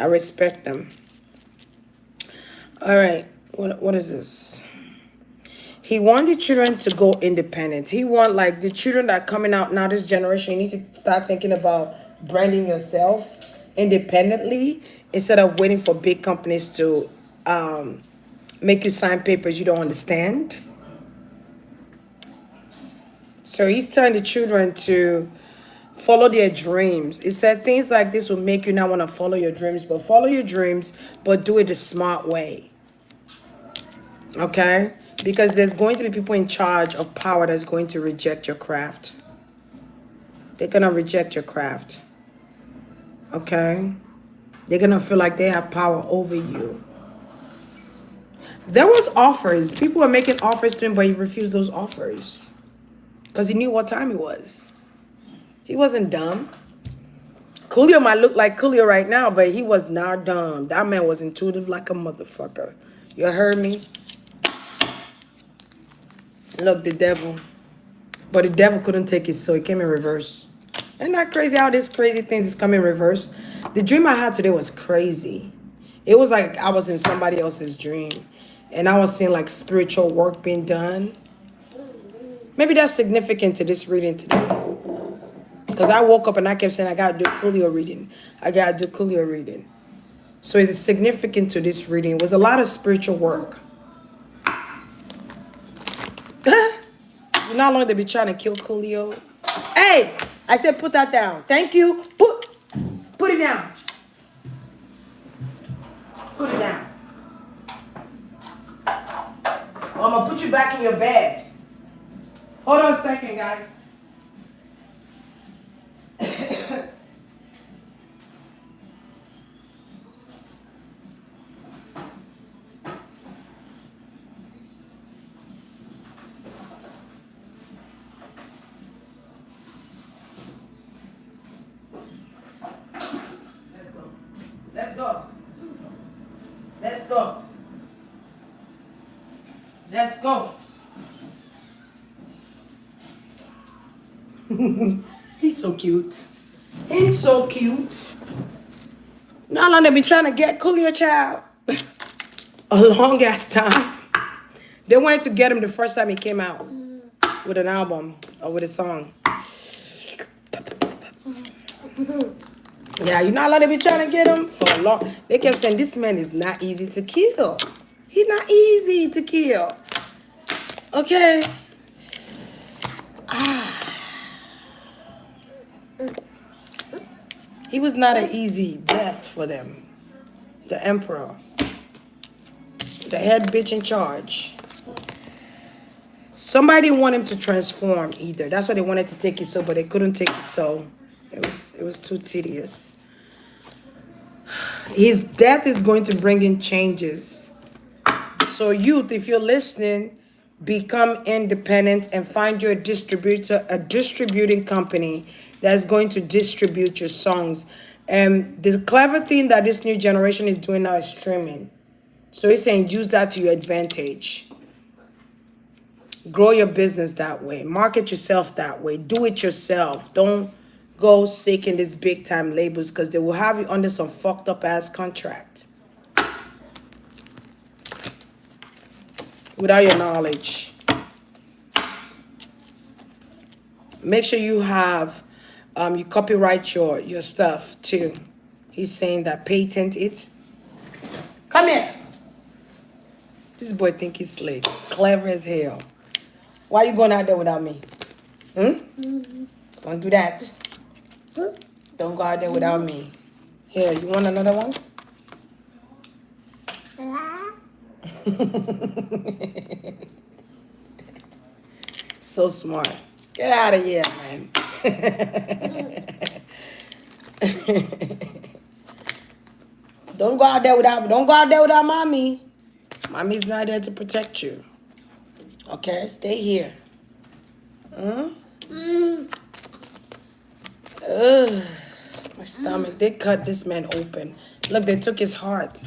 I respect them. All right. What is this? He want the children to go independent. He want like the children that are coming out now, this generation, you need to start thinking about branding yourself independently instead of waiting for big companies to make you sign papers you don't understand. So he's telling the children to follow their dreams. He said things like this will make you not want to follow your dreams, but follow your dreams, but do it the smart way. Okay? Because there's going to be people in charge of power that's going to reject your craft. They're going to reject your craft. Okay? They're going to feel like they have power over you. There was offers. People were making offers to him, but he refused those offers. Because he knew what time it was. He wasn't dumb. Coolio might look like Coolio right now, but he was not dumb. That man was intuitive like a motherfucker. You heard me? Look, the devil. But the devil couldn't take it, so it came in reverse. Isn't that crazy how this crazy things is coming in reverse? The dream I had today was crazy. It was like I was in somebody else's dream. And I was seeing like spiritual work being done. Maybe that's significant to this reading today. Because I woke up and I kept saying, I got to do Coolio reading. I got to do Coolio reading. So it's significant to this reading. It was a lot of spiritual work. You know how long they be trying to kill Coolio? Hey, I said put that down. Thank you. Put it down. Put it down. Well, I'm going to put you back in your bed. Hold on a second, guys. Let's go. Let's go. Let's go. He's so cute. He's so cute. Not long they've been trying to get Coolio child. A long ass time. They wanted to get him the first time he came out with an album or with a song. Yeah, you know how long they been trying to get him for a long. They kept saying this man is not easy to kill. He's not easy to kill. Okay. He was not an easy death for them. The emperor. The head bitch in charge. Somebody wanted him to transform either. That's why they wanted to take it so, but they couldn't take it so. It was too tedious. His death is going to bring in changes. So youth, if you're listening, become independent and find you a distributor, a distributing company that's going to distribute your songs. And the clever thing that this new generation is doing now is streaming. So he's saying use that to your advantage. Grow your business that way. Market yourself that way. Do it yourself. Don't go seeking these big time labels because they will have you under some fucked up ass contract without your knowledge. Make sure you have you copyright your stuff too. He's saying that patent it. Come here. This boy think he's slick, clever as hell. Why you going out there without me? Don't do that. Don't go out there without me. Here, you want another one? So smart. Get out of here, man. Don't go out there without. Don't go out there without mommy. Mommy's not there to protect you. Okay, stay here. Ugh, my stomach. They cut this man open. Look, they took his heart.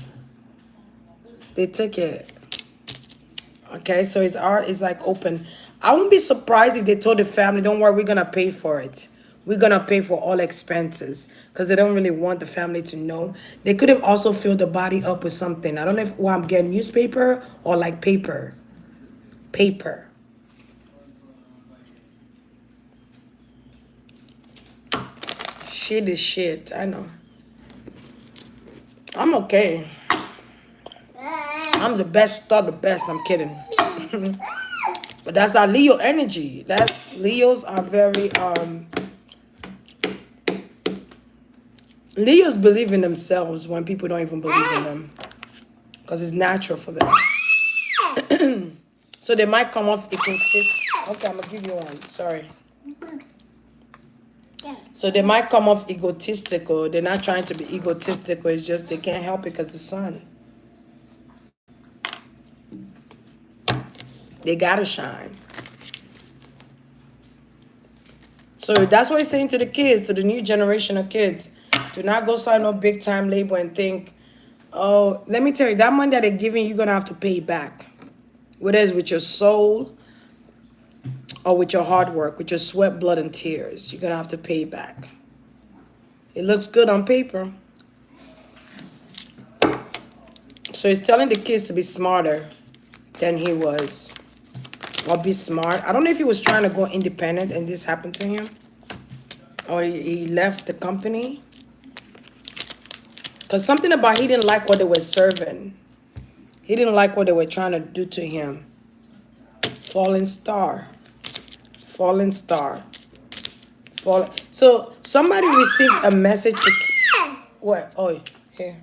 They took it. Okay, so his heart is like open. I wouldn't be surprised if they told the family, don't worry, we're going to pay for it. We're going to pay for all expenses because they don't really want the family to know. They could have also filled the body up with something. I don't know if I'm getting newspaper or like paper. Paper. Shit is shit. I know. I'm okay. I'm the best, start the best. I'm kidding. But that's our Leo energy. Leos are very Leos believe in themselves when people don't even believe in them. Because it's natural for them. So they might come off egotistical. Okay, I'm gonna give you one. Sorry. So they might come off egotistical. They're not trying to be egotistical. It's just they can't help it because the sun. They gotta shine. So that's what he's saying to the kids, to the new generation of kids. Do not go sign no big time label and think, oh, let me tell you, that money that they're giving, you're gonna have to pay back. Whether it's with your soul or with your hard work, with your sweat, blood, and tears, you're gonna have to pay back. It looks good on paper. So he's telling the kids to be smarter than he was. Or be smart. I don't know if he was trying to go independent and this happened to him. Or he left the company. Because something about he didn't like what they were serving. He didn't like what they were trying to do to him. Falling star. Falling star. So somebody received a message. What? Oh, here.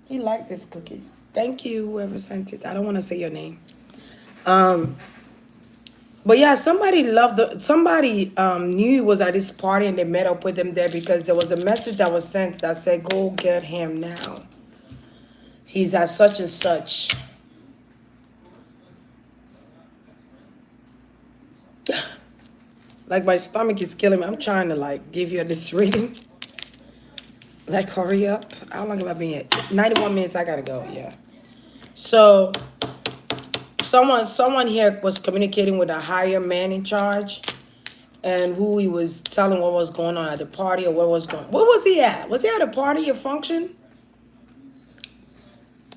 He liked these cookies. Thank you, whoever sent it. I don't want to say your name. But yeah, somebody knew he was at this party and they met up with him there because there was a message that was sent that said, go get him now. He's at such and such. Like my stomach is killing me. I'm trying to like give you this reading. Like hurry up. How long have I been here? 91 minutes, I gotta go, yeah. So someone here was communicating with a higher man in charge and who he was telling what was going on at the party or what was he at? Was he at a party, a function?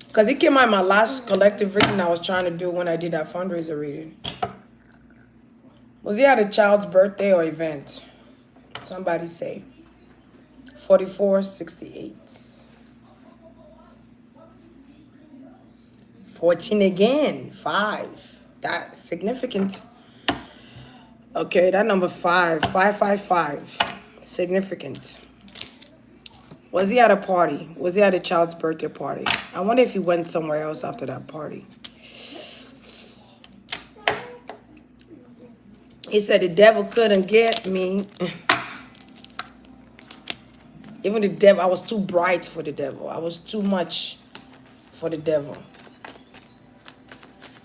Because he came out my last collective reading I was trying to do when I did that fundraiser reading. Was he at a child's birthday or event? Somebody say. 4468. 14 again. 5. That's significant. Okay, that number 5. 555. Significant. Was he at a party? Was he at a child's birthday party? I wonder if he went somewhere else after that party. He said the devil couldn't get me. Even the devil, I was too bright for the devil. I was too much for the devil.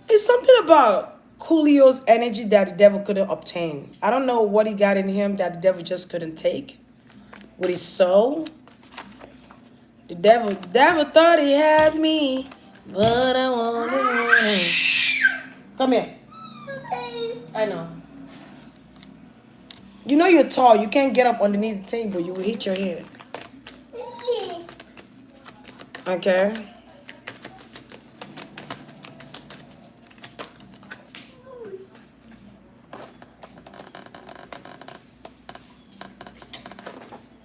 It's something about Coolio's energy that the devil couldn't obtain. I don't know what he got in him that the devil just couldn't take. With his soul. The devil thought he had me, but I want him. Come here. I know. You know you're tall. You can't get up underneath the table. You will hit your head. Okay.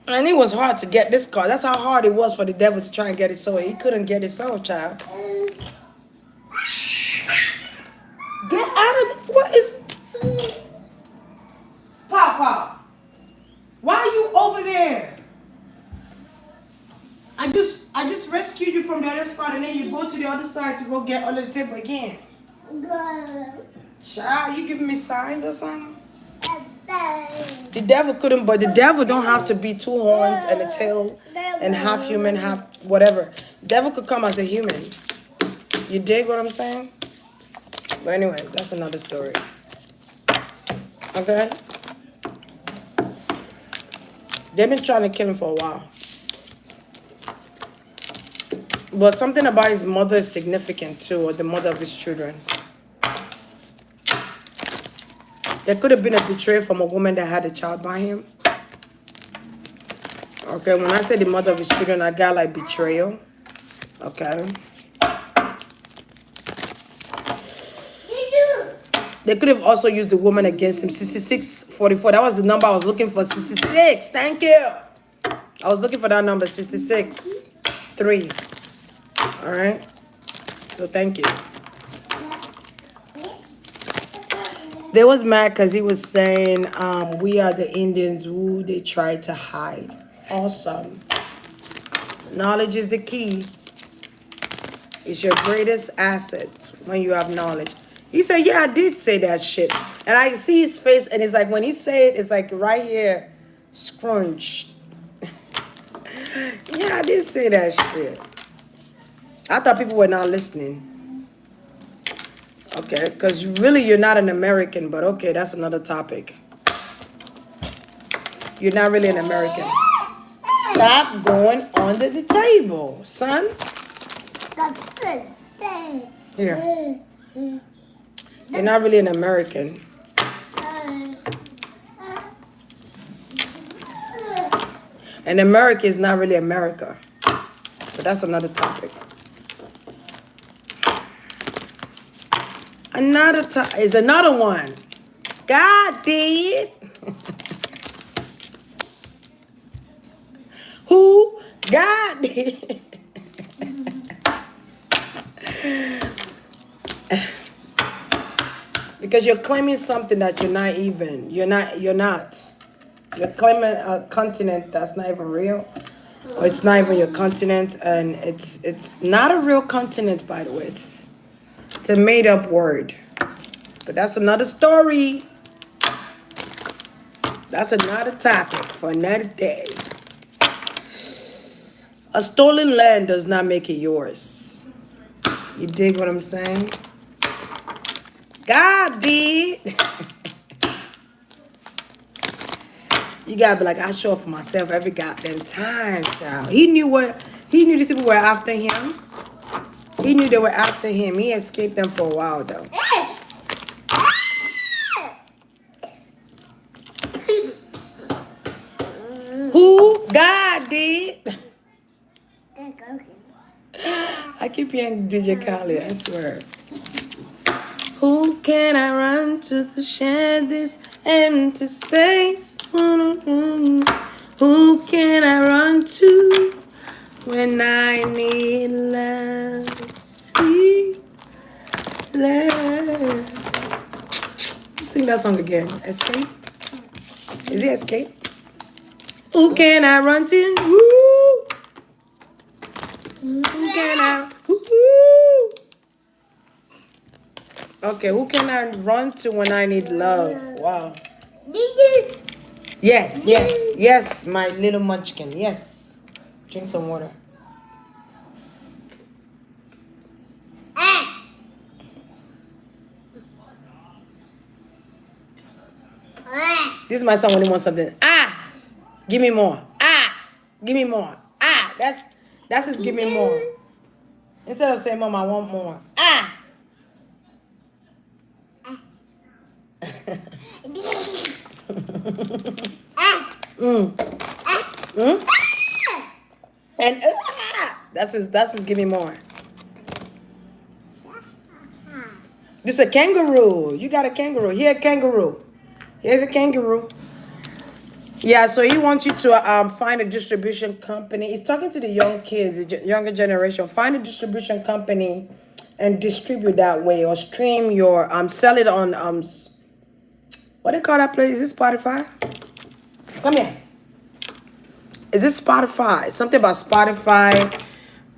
And it was hard to get this car. That's how hard it was for the devil to try and get his soul. He couldn't get his soul, child. Get What is Papa? Why are you over there? I just rescued you from the other spot and then you go to the other side to go get under the table again. Child, you giving me signs or something? The devil couldn't, but the devil don't have to be two horns and a tail and half human, half whatever. The devil could come as a human. You dig what I'm saying? But anyway, that's another story. Okay? They've been trying to kill him for a while. But something about his mother is significant too, or the mother of his children. There could have been a betrayal from a woman that had a child by him. Okay, when I say the mother of his children, I got like betrayal. Okay. They could have also used the woman against him. 6644. That was the number I was looking for. 66. Thank you. I was looking for that number. 66. 3. All right. So thank you. They was mad because he was saying, we are the Indians who they tried to hide. Awesome. Knowledge is the key. It's your greatest asset when you have knowledge. He said, yeah, I did say that shit. And I see his face, and it's like, when he say it, it's like right here, scrunched. Yeah, I did say that shit. I thought people were not listening. Okay, because really you're not an American, but okay, that's another topic. You're not really an American. Stop going under the table, son. Here. You're not really an American. And America is not really America. But that's another topic. Is another one. God did. Who? God did. Because you're claiming something that you're not even. You're not. You're claiming a continent that's not even real. Or it's not even your continent, and it's not a real continent, by the way. It's a made-up word. But that's another story. That's another topic for another day. A stolen land does not make it yours. You dig what I'm saying? God did. You gotta be like, I show up for myself every goddamn time, child. He knew these people were after him. He knew they were after him. He escaped them for a while, though. Who? God did. I keep hearing DJ Khaled, I swear. Who can I run to share this empty space? Who can I run to when I need love? Sweet love. Sing that song again. Escape? Is it Escape? Who can I run to? Woo! Who can I? Woo! Okay, who can I run to when I need love? Wow. Yes, my little munchkin. Yes. Drink some water. This is my son when he wants something. Ah! Give me more. Ah! Give me more. Ah! That's his give me more. Instead of saying, Mom, I want more. Ah! And that's his give me more. This is a kangaroo. You got a kangaroo. Here, a kangaroo. Here's a kangaroo. Yeah, so he wants you to find a distribution company. He's talking to the young kids, the younger generation. Find a distribution company and distribute that way, or stream your sell it on what do you call that place? Is it Spotify? Come here. Is it Spotify? Something about Spotify.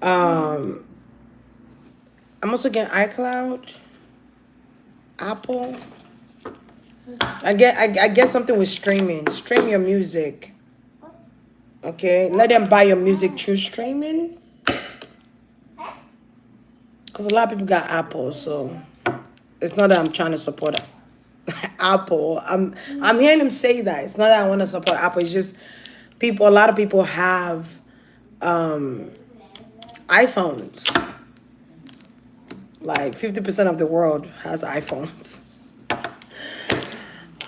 Um, I'm also getting iCloud, Apple. I get something with streaming. Stream your music. Okay, let them buy your music through streaming. Cause a lot of people got Apple, so it's not that I'm trying to support Apple. I'm hearing him say that. It's not that I want to support Apple. It's just people. A lot of people have iPhones. Like 50% of the world has iPhones.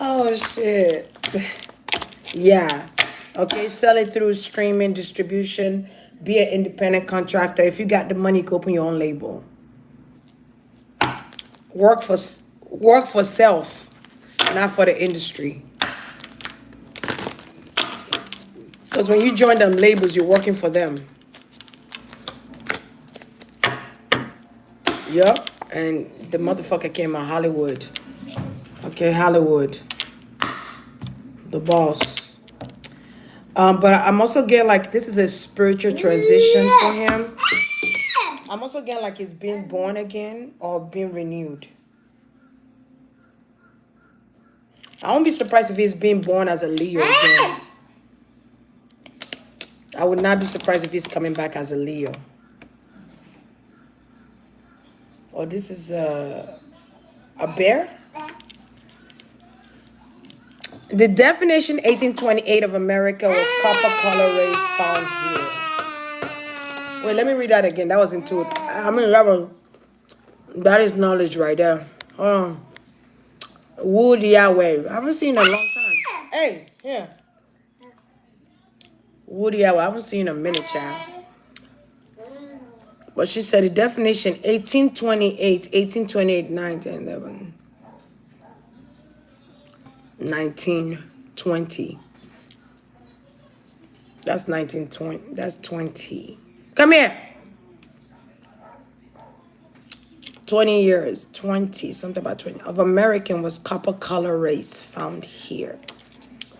Oh shit. Yeah. Okay, sell it through streaming, distribution, be an independent contractor. If you got the money, you can open your own label. Work for self, not for the industry. Because when you join them labels, you're working for them. Yup. And the motherfucker came out Hollywood. Okay, Hollywood. The boss. But I'm also getting like this is a spiritual transition for him. I'm also getting like he's being born again or being renewed. I won't be surprised if he's being born as a Leo again. I would not be surprised if he's coming back as a Leo. Oh, this is a bear? The definition 1828 of America was copper color race found here. Wait, let me read that again. That was into it. I mean, that is knowledge right there. Hold on. Wood Yahweh. I haven't seen in a long time. Hey, here. Wood Yahweh. I haven't seen in a minute, child. But she said the definition 1828, 9, 10, 11, 1920. That's 1920. That's 20. Come here. 20 years. 20. Something about 20. Of American was copper color race found here.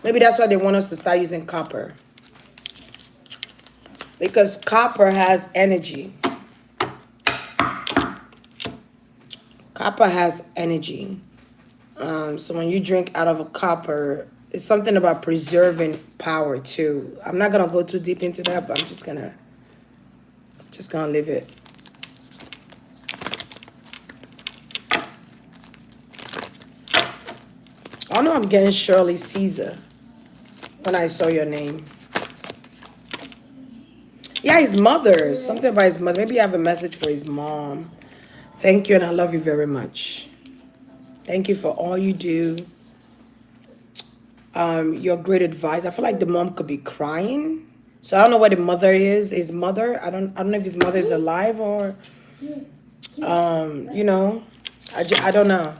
Maybe that's why they want us to start using copper. Because copper has energy. Copper has energy. So when you drink out of a copper, it's something about preserving power too. I'm not gonna go too deep into that, but I'm just gonna leave it. I know I'm getting Shirley Caesar when I saw your name. Yeah, his mother. Something about his mother. Maybe you have a message for his mom. Thank you, and I love you very much. Thank you for all you do. Your great advice. I feel like the mom could be crying. So I don't know what the mother is. His mother. I don't know if his mother is alive or you know. I don't know.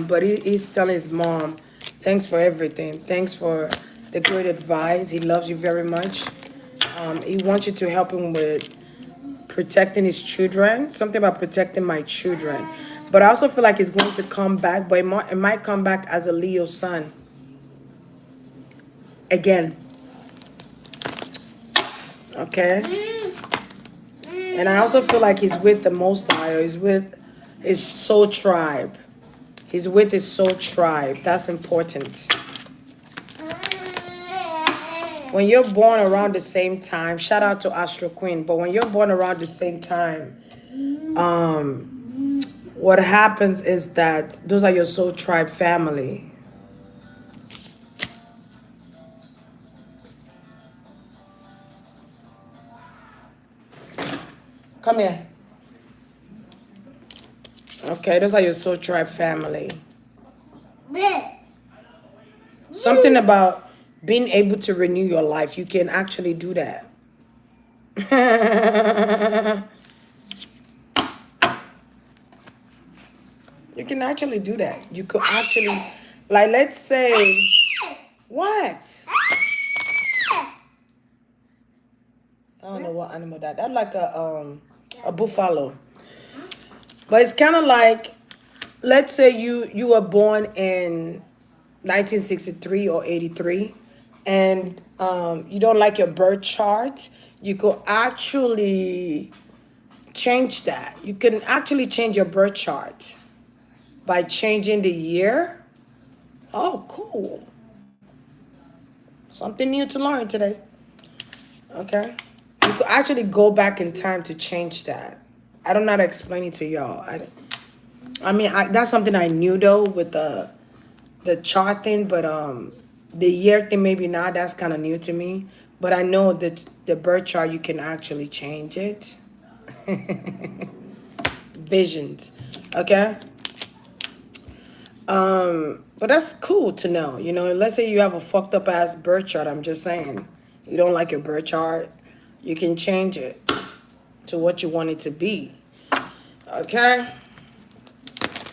But he's telling his mom, thanks for everything. Thanks for the great advice. He loves you very much. He wants you to help him with protecting his children. Something about protecting my children. But I also feel like he's going to come back, but it might come back as a Leo son. Again. Okay? And I also feel like he's with the Most High. He's with his soul tribe. He's with his soul tribe. That's important. When you're born around the same time, shout out to Astro Queen, but when you're born around the same time, what happens is that those are your soul tribe family. Come here. Okay, those are your soul tribe family. Something about being able to renew your life. You can actually do that. You can actually do that. You could actually, like, let's say, what? I don't know what animal that. That's like a buffalo. But it's kind of like, let's say you were born in 1963 or 83, and you don't like your birth chart. You could actually change that. You can actually change your birth chart by changing the year. Oh, cool. Something new to learn today. Okay. You could actually go back in time to change that. I don't know how to explain it to y'all. That's something I knew though with the chart thing, but the year thing maybe not. That's kind of new to me. But I know that the birth chart you can actually change it. Visions, okay. But that's cool to know. Let's say you have a fucked up ass birth chart. I'm just saying, you don't like your birth chart, you can change it to what you want it to be. Okay.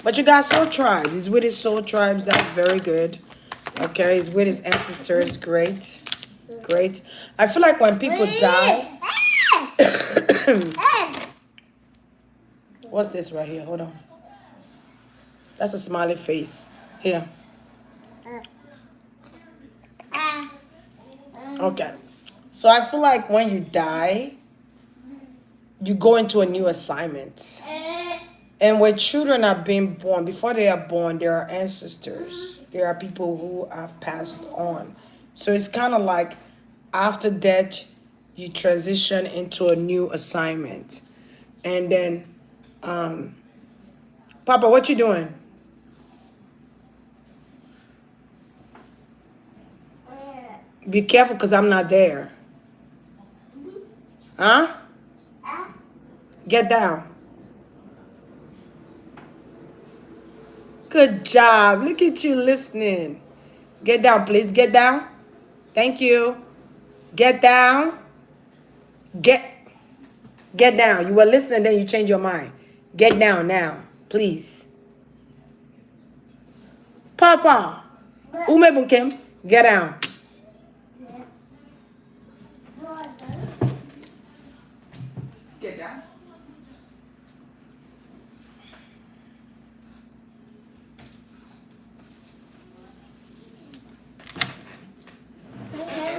But you got soul tribes. He's with his soul tribes. That's very good. Okay. He's with his ancestors. Great. Great. I feel like when people die. What's this right here? Hold on. That's a smiley face. Here. Okay. So I feel like when you die, you go into a new assignment. And when children are being born, before they are born, there are ancestors. There are people who have passed on. So it's kind of like after death, you transition into a new assignment. And then, Papa, what you doing? Be careful because I'm not there. Huh? Get down. Good job. Look at you listening. Get down, please. Get down. Thank you. Get down. Get get down. You were listening, then you change your mind. Get down now, please. Papa. Ume Kim. Get down. Get down.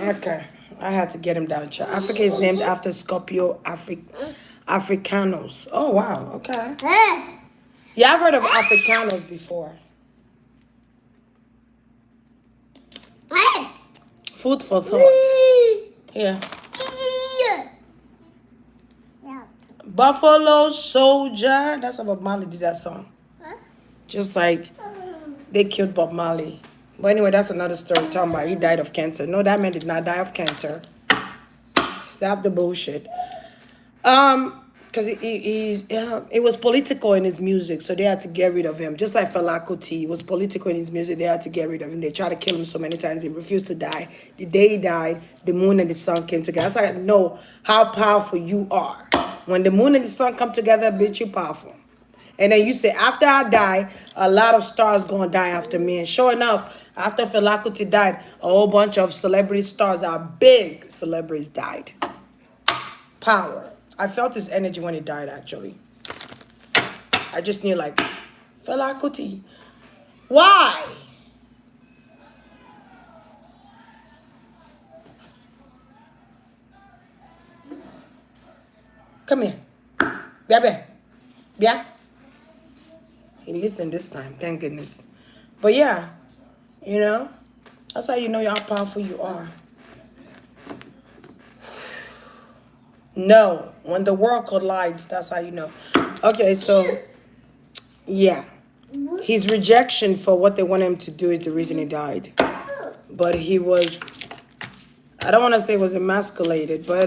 Okay. I had to get him down. Africa is named after Scorpio Africanos. Oh wow. Okay. Yeah, I've heard of Africanos before. Food for thought. Here. Buffalo Soldier. That's how Bob Marley did that song. Just like they killed Bob Marley. But anyway, that's another story. Talking about he died of cancer. No, that man did not die of cancer. Stop the bullshit. Because it was political in his music, so they had to get rid of him. Just like Fela Kuti, it was political in his music, they had to get rid of him. They tried to kill him so many times, he refused to die. The day he died, the moon and the sun came together. That's how I know how powerful you are. When the moon and the sun come together, bitch, you powerful. And then you say, after I die, a lot of stars gonna die after me. And sure enough, after Fela Kuti died, a whole bunch of celebrity stars, our big celebrities died. Power. I felt his energy when he died, actually. I just knew, like, Fela Kuti. Why? Come here. Baby. Yeah. He listened this time, thank goodness. But yeah, that's how you know how powerful you are. No, when the world collides, that's how you know. Okay, so yeah, his rejection for what they wanted him to do is the reason he died. But he was, I don't want to say was emasculated, but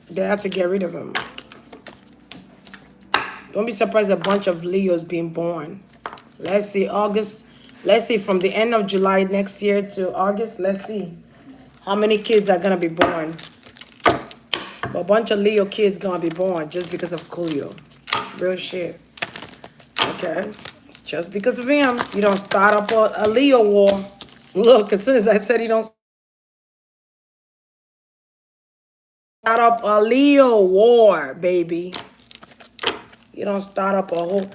they had to get rid of him. Don't be surprised a bunch of Leos being born. Let's see, August. Let's see, from the end of July next year to August, let's see how many kids are going to be born. A bunch of Leo kids going to be born just because of Coolio. Real shit. Okay? Just because of him, you don't start up a Leo war. Look, as soon as I said he don't Start up a Leo war, baby. You don't start up a whole.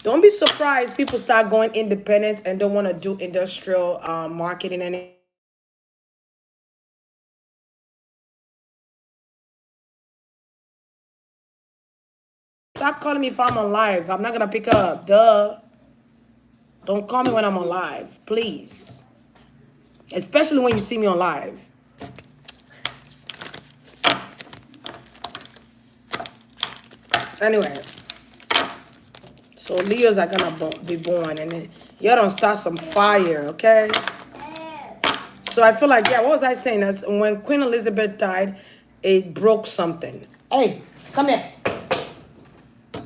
Don't be surprised people start going independent and don't want to do industrial marketing anymore. Stop calling me if I'm on live. I'm not gonna pick up. Duh. Don't call me when I'm on live, please. Especially when you see me on live. Anyway, so Leos are gonna be born, and then y'all don't start some fire, okay? So I feel like, yeah, what was I saying? That's when Queen Elizabeth died, it broke something. Hey, come here.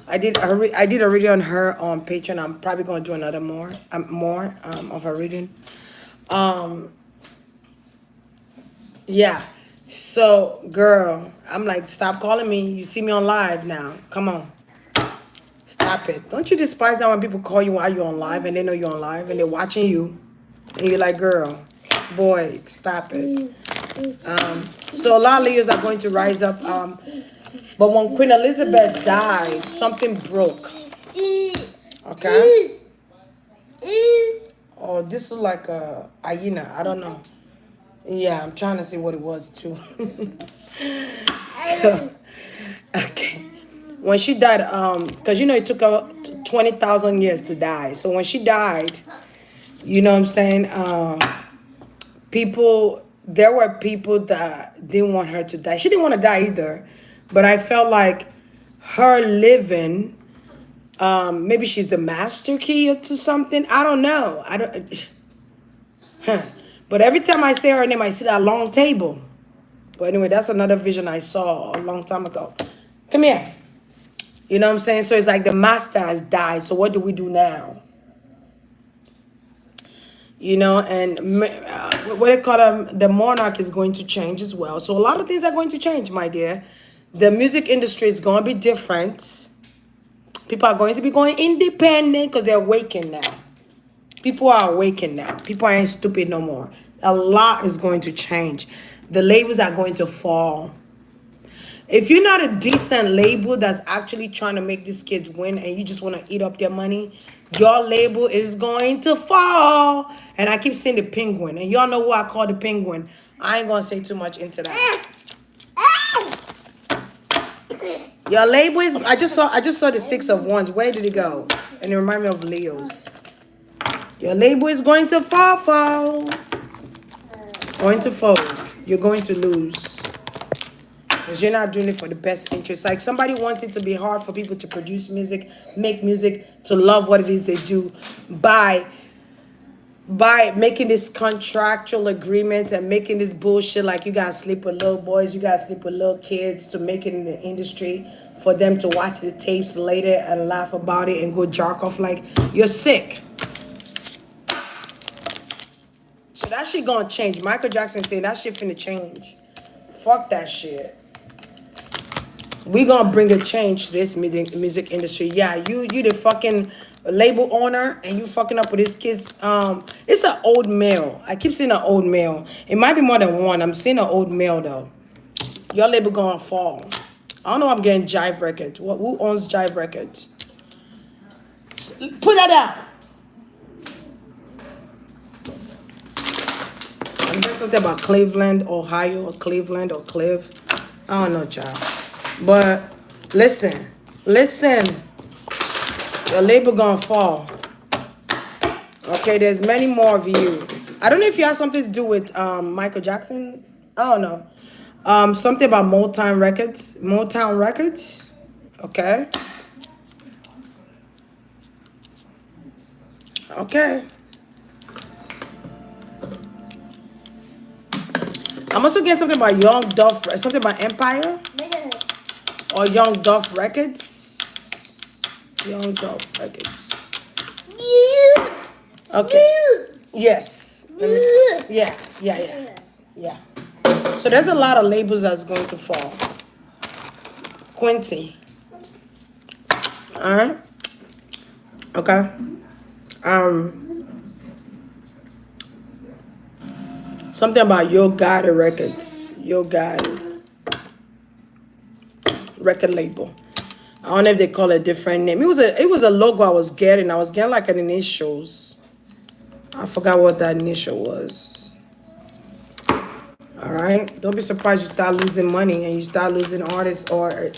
I did a reading on her on Patreon. I'm probably gonna do another more of a reading. Um, yeah. So, girl, I'm like, stop calling me. You see me on live now. Come on, stop it. Don't you despise that when people call you while you're on live and they know you're on live and they're watching you, and you're like, girl, boy, stop it. So a lot of leaders are going to rise up. But when Queen Elizabeth died, something broke. Okay. Oh, this is like a hyena. I don't know. Yeah, I'm trying to see what it was too. So, okay. When she died, because you know it took her 20,000 years to die. So when she died, you know what I'm saying? There were people that didn't want her to die. She didn't want to die either, but I felt like her living, maybe she's the master key to something. I don't know. I don't. Huh. But every time I say her name, I see that long table. But anyway, that's another vision I saw a long time ago. Come here. You know what I'm saying? So it's like the master has died. So what do we do now? You know, and what they call the monarch is going to change as well. So a lot of things are going to change, my dear. The music industry is going to be different. People are going to be going independent because they're awakened now. People are awakened now. People ain't stupid no more. A lot is going to change. The labels are going to fall. If you're not a decent label that's actually trying to make these kids win and you just want to eat up their money, your label is going to fall. And I keep saying the penguin. And y'all know who I call the penguin. I ain't going to say too much into that. Your label is, I just saw the Six of Wands. Where did it go? And it reminded me of Leo's. Your label is going to fall. It's going to fold. You're going to lose. Because you're not doing it for the best interest. Like somebody wants it to be hard for people to produce music, make music, to love what it is they do by making this contractual agreements and making this bullshit like you gotta sleep with little boys, you gotta sleep with little kids to make it in the industry for them to watch the tapes later and laugh about it and go jerk off. Like, you're sick. So that shit gonna change. Michael Jackson said that shit finna change. Fuck that shit. We gonna bring a change to this music industry. Yeah, you the fucking label owner and you fucking up with this kid's. It's an old male. I keep seeing an old male. It might be more than one. I'm seeing an old male though. Your label gonna fall. I don't know. I'm getting Jive Records. Who owns Jive Records? Put that down. I'm just something about Cleveland, Ohio, or Cleveland or Cleve. I don't know, child. But listen. Your label gonna fall. Okay, there's many more of you. I don't know if you have something to do with Michael Jackson. I don't know. Something about Motown Records. Motown Records. Okay. Okay. I'm also getting something about Young Duff. Something about Empire. Or Young Duff Records. Young Duff Records. Okay. Yes. Yeah. So there's a lot of labels that's going to fall. Quincy. Alright. Okay. Something about Yo Gotti Records. Yo Gotti. record label. I don't know if they call it a different name. It was a logo I was getting. I was getting like an initials. I forgot what that initial was. All right. Don't be surprised you start losing money and you start losing artists. Or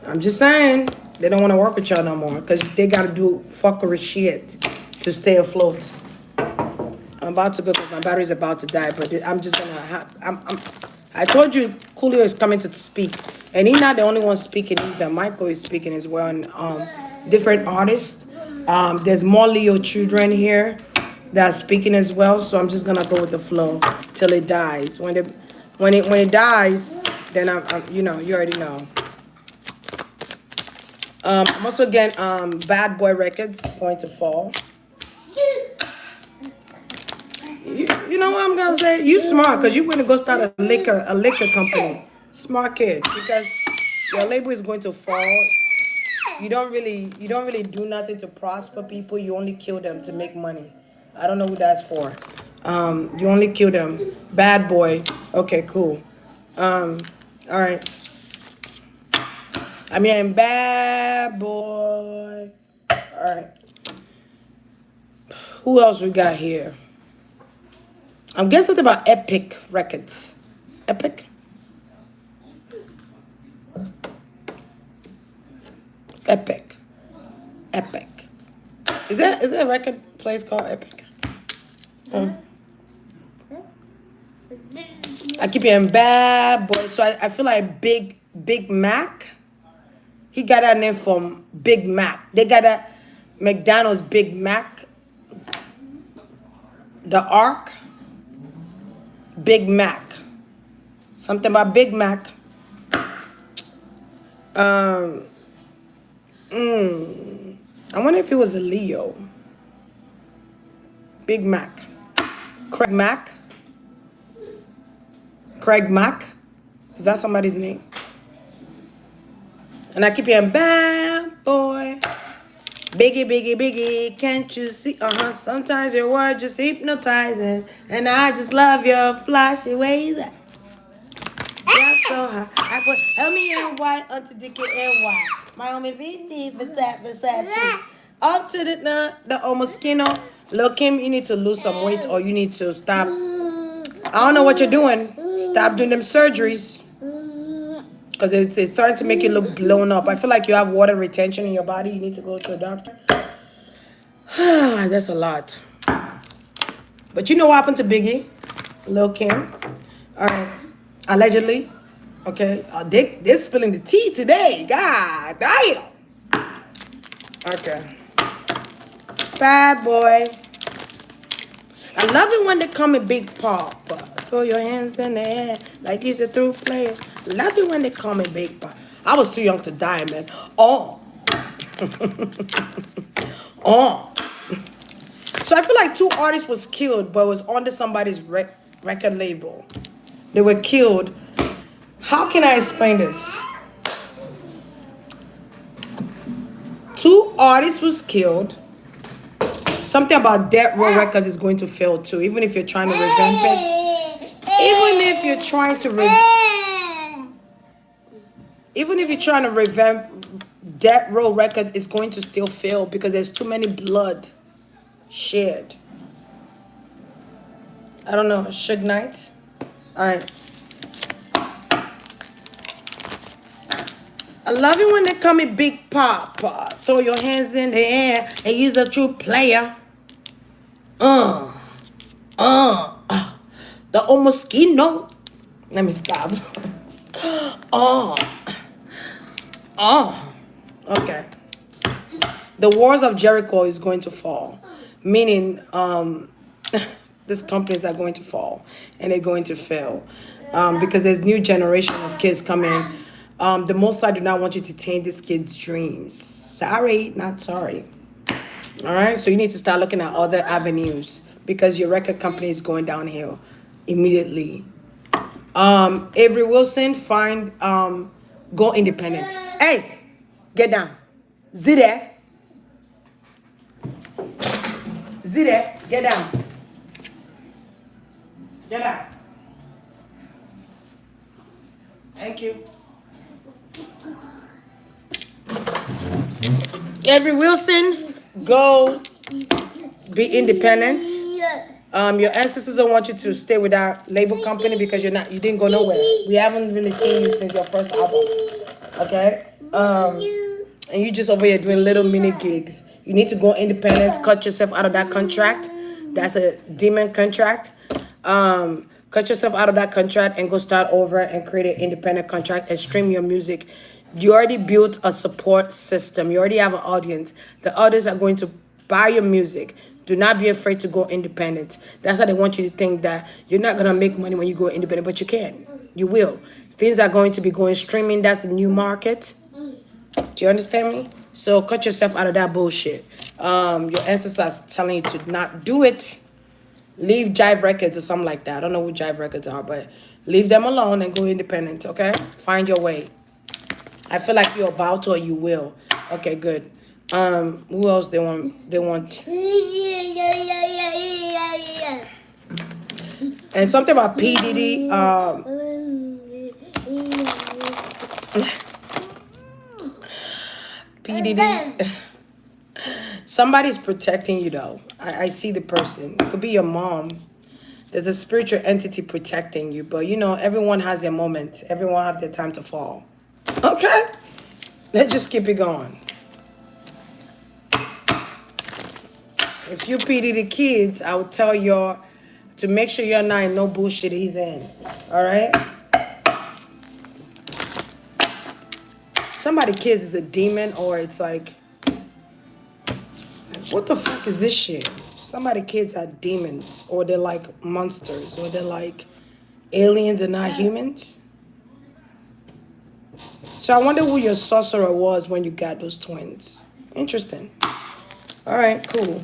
I'm just saying they don't want to work with y'all no more because they got to do fuckery shit to stay afloat. I'm about to go because my battery's about to die. But I'm just gonna. I told you Coolio is coming to speak, and he's not the only one speaking either. Michael is speaking as well, and different artists. There's more Leo children here that are speaking as well. So I'm just gonna go with the flow till it dies. When it dies, then I'm you know, you already know. I'm also getting Bad Boy Records going to fall. You know what I'm gonna say? You smart because you want to go start a liquor company. Smart kid, because your label is going to fall. You don't really do nothing to prosper people. You only kill them to make money. I don't know who that's for. You only kill them. Bad boy. Okay, cool. All right. I mean, bad boy. All right. Who else we got here? I'm guessing something about Epic Records. Epic? Epic. Epic. Is there a record place called Epic? I keep hearing Bad Boy. So I feel like Big Mac. He got that name from Big Mac. They got a McDonald's Big Mac. The Ark. Big Mac. Something about Big Mac. I wonder if it was a Leo. Big Mac. Craig Mac. Craig Mac. Is that somebody's name? And I keep hearing bad boy. Biggie, biggie, biggie, can't you see? Sometimes your words just hypnotizing. And I just love your flashy ways. You're so high. I put help me and white onto Dicky and white. My homie VT for that. Up to the Omoschino. Look, Kim, you need to lose some weight or you need to stop. I don't know what you're doing. Stop doing them surgeries. Because they're starting to make you look blown up. I feel like you have water retention in your body. You need to go to a doctor. That's a lot. But you know what happened to Biggie? Lil Kim. All right. Allegedly. Okay. They're spilling the tea today. God damn. Okay. Bad boy. I love it when they call me Big Papa. Throw your hands in the air like he's a true player. Love it when they call me Big Papa. I was too young to die, man. Oh. Oh. So I feel like 2 artists was killed, but it was under somebody's record label. They were killed. How can I explain this? 2 artists was killed. Something about Death Row Records is going to fail too, even if you're trying to revamp it. Even if you're trying to revamp Death Row Records, it's going to still fail because there's too many blood shared. I don't know. Suge Knight. All right. I love it when they call me Big Papa. Throw your hands in the air and use a true player. The Omoschino. Let me stop. Okay. The walls of Jericho is going to fall. Meaning, these companies are going to fall. And they're going to fail. Because there's new generation of kids coming. The Most High do not want you to taint this kid's dreams. Sorry, not sorry. All right, so you need to start looking at other avenues because your record company is going downhill immediately. Avery Wilson, go independent. Hey, get down. Zide, get down. Get down. Thank you. Every Wilson, go be independent. Your ancestors don't want you to stay with that label company because you didn't go nowhere. We haven't really seen you since your first album. Okay? And you just over here doing little mini gigs. You need to go independent, cut yourself out of that contract. That's a demon contract. Cut yourself out of that contract and go start over and create an independent contract and stream your music. You already built a support system. You already have an audience. The others are going to buy your music. Do not be afraid to go independent. That's how they want you to think that you're not gonna make money when you go independent, but you can. You will. Things are going to be going streaming. That's the new market. Do you understand me? So cut yourself out of that bullshit. Your ancestors telling you to not do it. Leave Jive Records or something like that. I don't know who Jive Records are, but leave them alone and go independent, okay? Find your way. I feel like you're about to or you will. Okay, good. Who else they want? And something about P. Diddy. P. Diddy. Somebody's protecting you though. I see the person. It could be your mom. There's a spiritual entity protecting you, but you know, everyone has their moment. Everyone have their time to fall. Okay? Let's just keep it going. If you pity the kids, I would tell y'all to make sure you're not in no bullshit he's in. Alright? Somebody kids is a demon or it's like, what the fuck is this shit? Somebody kids are demons or they're like monsters or they're like aliens and not humans. So I wonder who your sorcerer was when you got those twins. Interesting. All right, cool.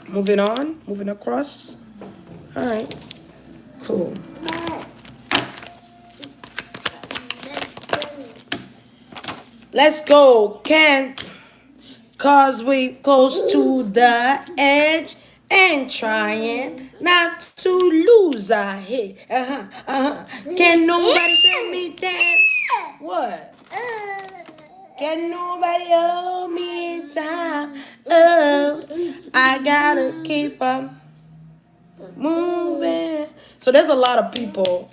Moving on, moving across. All right, cool. Let's go, Kent. Cause we close to the edge and trying not to lose our head. Can nobody tell me that? What? Can nobody hold me down? Oh, I gotta keep on moving. So there's a lot of people.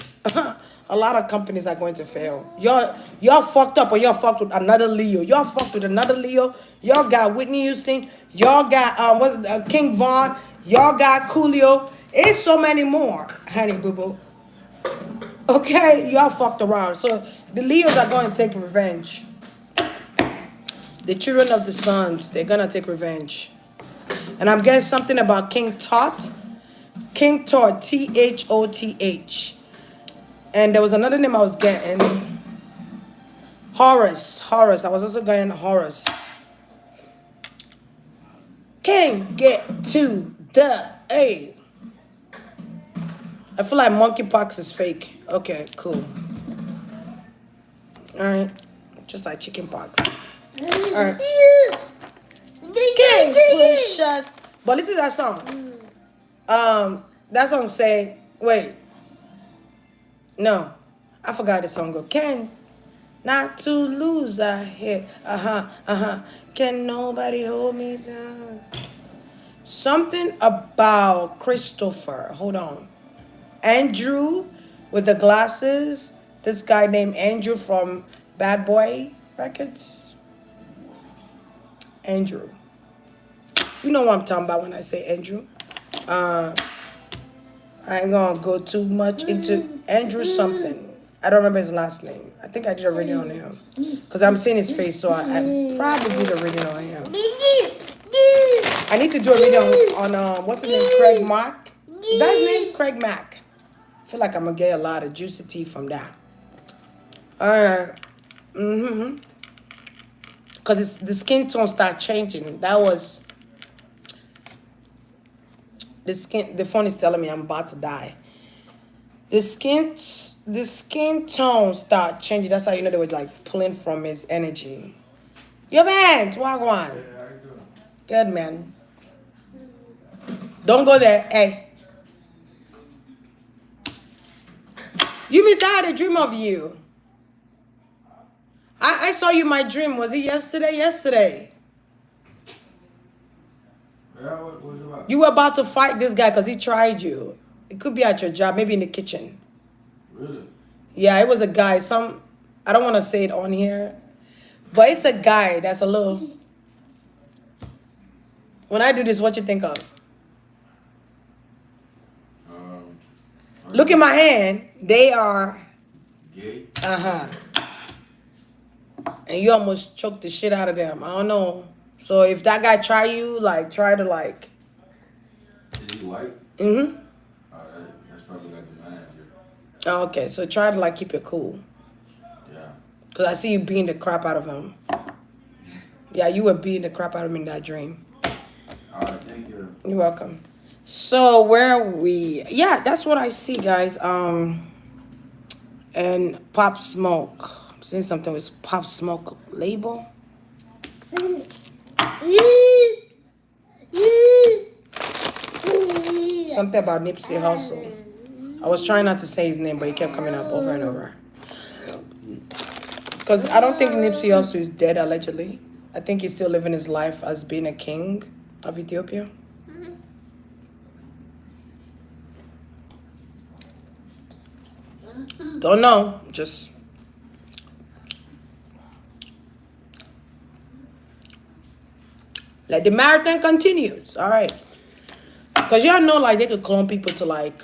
A lot of companies are going to fail. Y'all fucked up or y'all fucked with another Leo. Y'all fucked with another Leo. Y'all got Whitney Houston. Y'all got King Von. Y'all got Coolio. It's so many more, honey boo boo. Okay, y'all fucked around. So the Leos are going to take revenge. The children of the sons, they're gonna take revenge. And I'm getting something about King Tut. King Tut, Thoth. And there was another name I was getting. Horus. I was also getting Horus. Can't get to the A. I feel like monkeypox is fake. Okay, cool. Alright. Just like chickenpox. Alright. Can't push us. But listen to that song. That song say, wait. No. I forgot the song go. Can not to lose our head. Can nobody hold me down? Something about Christopher. Hold on. Andrew with the glasses. This guy named Andrew from Bad Boy Records. Andrew. You know what I'm talking about when I say Andrew. I ain't gonna go too much into Andrew something. I don't remember his last name. I think I did a reading on him. Because I'm seeing his face, so I probably did a reading on him. I need to do a reading on what's his name? Craig Mack? Is that his name? Craig Mack. I feel like I'm gonna get a lot of juicy tea from that. Alright. Because the skin tone start changing. That was the phone is telling me I'm about to die. The skin tone start changing. That's how you know they were like pulling from his energy. Your man, Wagwan. Hey, how you doing? Good, man. Don't go there. Hey. You miss I had a dream of you. I saw you in my dream. Was it yesterday? Yesterday.
Yeah, what was it about?
You were about to fight this guy because he tried you. It could be at your job, maybe in the kitchen.
Really?
Yeah, it was a guy. I don't want to say it on here, but it's a guy that's a little. When I do this, what you think of?
Um,
Look at my hand. They are.
Gay?
Uh huh. And you almost choked the shit out of them. I don't know. So if that guy try you, like, try to like.
Is he white?
Mm-hmm.
That's probably like the manager.
Oh, okay, so try to like keep it cool.
Yeah.
Cause I see you beating the crap out of him. Yeah, you were beating the crap out of him in that dream.
Alright, thank you.
You're welcome. So where are we? Yeah, that's what I see, guys. And Pop Smoke. I'm seeing something with Pop Smoke label. Something about Nipsey Hussle. I was trying not to say his name, but he kept coming up over and over. Because I don't think Nipsey Hussle is dead, allegedly. I think he's still living his life as being a king of Ethiopia. Don't know. Just. Let the marathon continues. All right. Because y'all know, like, they could clone people to, like,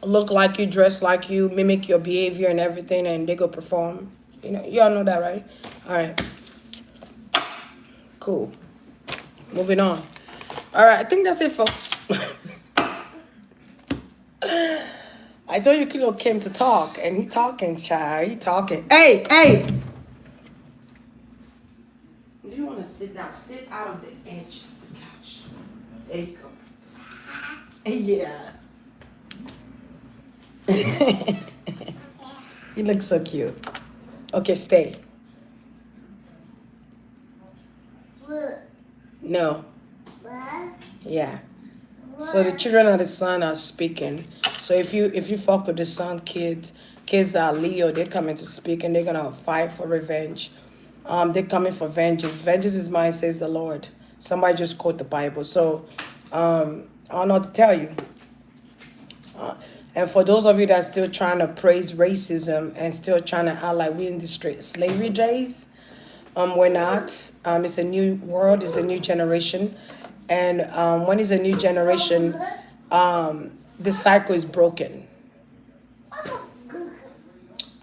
look like you, dress like you, mimic your behavior and everything, and they go perform. You know, y'all know that, right? All right. Cool. Moving on. All right, I think that's it, folks. I told you Kilo came to talk, and he talking, child. He talking. Hey, hey! Do you want to sit down? Sit out of the edge of the couch. There you go. Yeah. You look so cute. Okay, stay. No. Yeah. So the children of the sun are speaking. So if you fuck with the sun kids that are Leo, they're coming to speak and they're gonna fight for revenge. They're coming for vengeance. Vengeance is mine, says the Lord. Somebody just quote the Bible. So I don't know what to tell you. And for those of you that are still trying to praise racism and still trying to act like we're in the straight slavery days, we're not. It's a new world. It's a new generation. And when it's a new generation, the cycle is broken.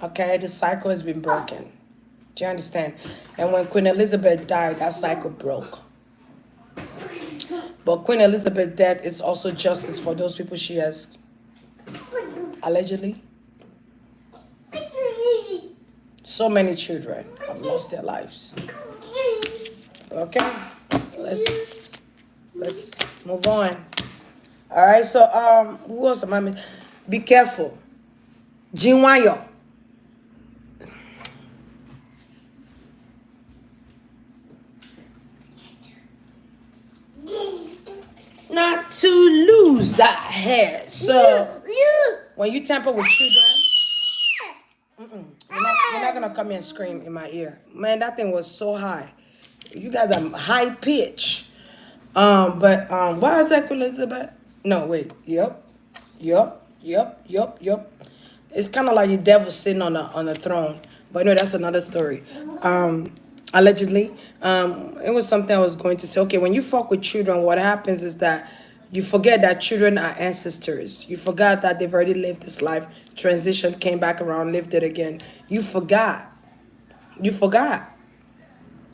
Okay? The cycle has been broken. Do you understand? And when Queen Elizabeth died, that cycle broke. But Queen Elizabeth's death is also justice for those people she has allegedly. So many children have lost their lives. Okay, let's move on. All right, so who else am I? Be careful, Jinwayo. Not to lose our hair. So when you tamper with children, you're not gonna come here and scream in my ear. Man, that thing was so high. You got a high pitch. But why is that Queen Elizabeth? No, wait. Yep. It's kind of like the devil sitting on the throne. But no, that's another story. Allegedly, it was something I was going to say. Okay, when you fuck with children, what happens is that you forget that children are ancestors. You forgot that they've already lived this life, transitioned, came back around, lived it again. You forgot.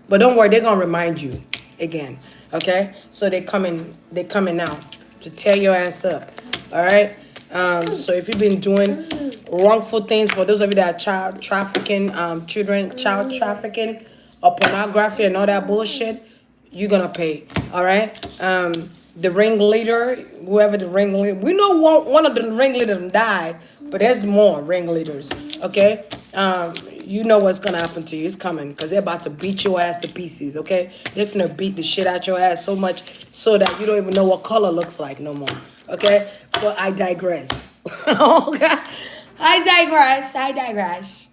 But don't worry, they're gonna remind you again. Okay? So they're coming now to tear your ass up. Alright? So if you've been doing wrongful things, for those of you that are child trafficking, child trafficking or pornography and all that bullshit, you're gonna pay. Alright? The ringleader, whoever the ringleader, we know one of the ringleaders died, but there's more ringleaders. Okay? You know what's gonna happen to you. It's coming because they're about to beat your ass to pieces. Okay? They're finna beat the shit out your ass so much so that you don't even know what color looks like no more. Okay? But I digress. Okay? I digress.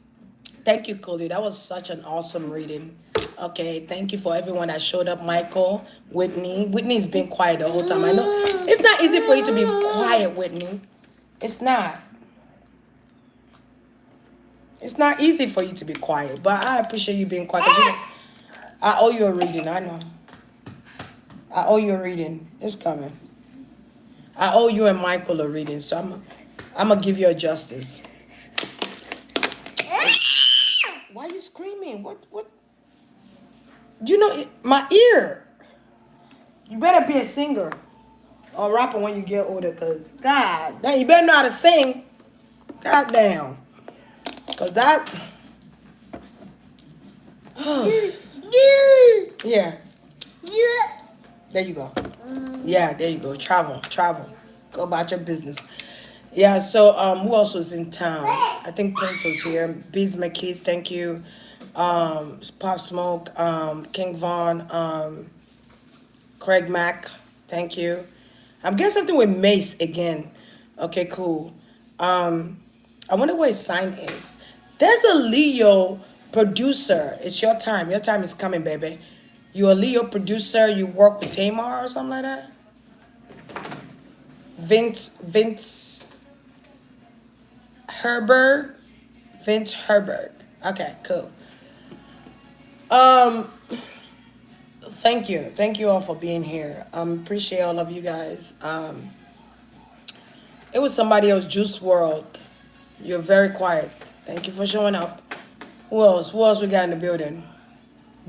Thank you, Cody. That was such an awesome reading. Okay, thank you for everyone that showed up. Michael, Whitney. Whitney's been quiet the whole time. I know it's not easy for you to be quiet, Whitney. It's not. It's not easy for you to be quiet, but I appreciate you being quiet. 'Cause you know, I owe you a reading. I know. I owe you a reading. It's coming. I owe you and Michael a reading, so I'm gonna give you a justice. Why are you screaming? What? You know, my ear. You better be a singer or rapper when you get older, cause God, damn, you better know how to sing. God damn, cause that. Yeah, there you go. Yeah, there you go. Travel, travel. Go about your business. Yeah. So, who else was in town? I think Prince was here. Biz McKees, thank you. Pop Smoke, King Von, Craig Mack, thank you. I'm getting something with Mace again. Okay, cool. I wonder what his sign is. There's a Leo producer. It's your time. Your time is coming, baby. You're a Leo producer. You work with Tamar or something like that. Vince Herbert. Vince Herbert. Okay, cool. Um, thank you all for being here. Appreciate all of you guys. It was somebody else. Juice World. You're very quiet. Thank you for showing up. Who else? Who else we got in the building?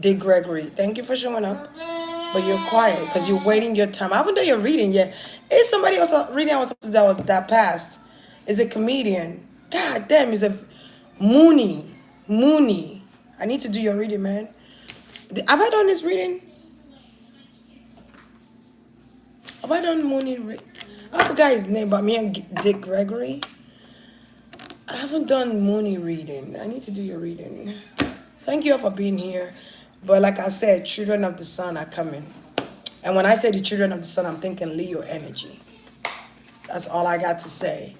Dick Gregory. Thank you for showing up. But you're quiet because you're waiting your time. I haven't done your reading yet. Is somebody else reading that passed? Is a comedian. God damn, is a Mooney. Mooney. I need to do your reading, man. Have I done this reading? Have I done Mooney? I forgot his name, but me and Dick Gregory. I haven't done Mooney reading. I need to do your reading. Thank you all for being here. But like I said, children of the sun are coming. And when I say the children of the sun, I'm thinking Leo energy. That's all I got to say.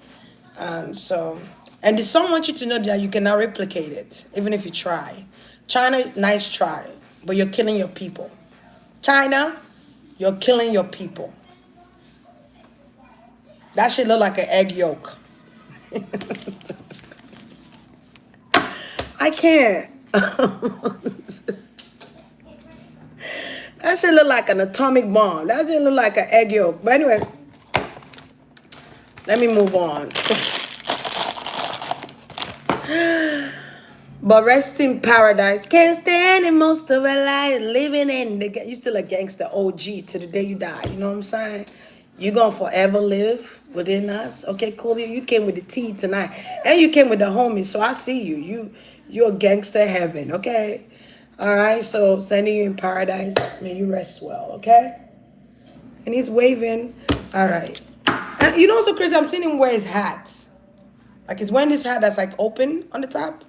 And the sun wants you to know that you cannot replicate it, even if you try. China, nice try, but you're killing your people. China, you're killing your people. That should look like an egg yolk. I can't. That should look like an atomic bomb. That should look like an egg yolk. But anyway, let me move on. But rest in paradise. Can't stand it most of our life. Living in the... You still a gangster OG to the day you die. You know what I'm saying? You gonna forever live within us. Okay, Coolio, you came with the tea tonight. And you came with the homies, so I see you. You're gangster heaven, okay? All right, so sending you in paradise. May you rest well, okay? And he's waving. All right. And you know what's so crazy? I'm seeing him wear his hat. Like he's wearing this hat that's like open on the top.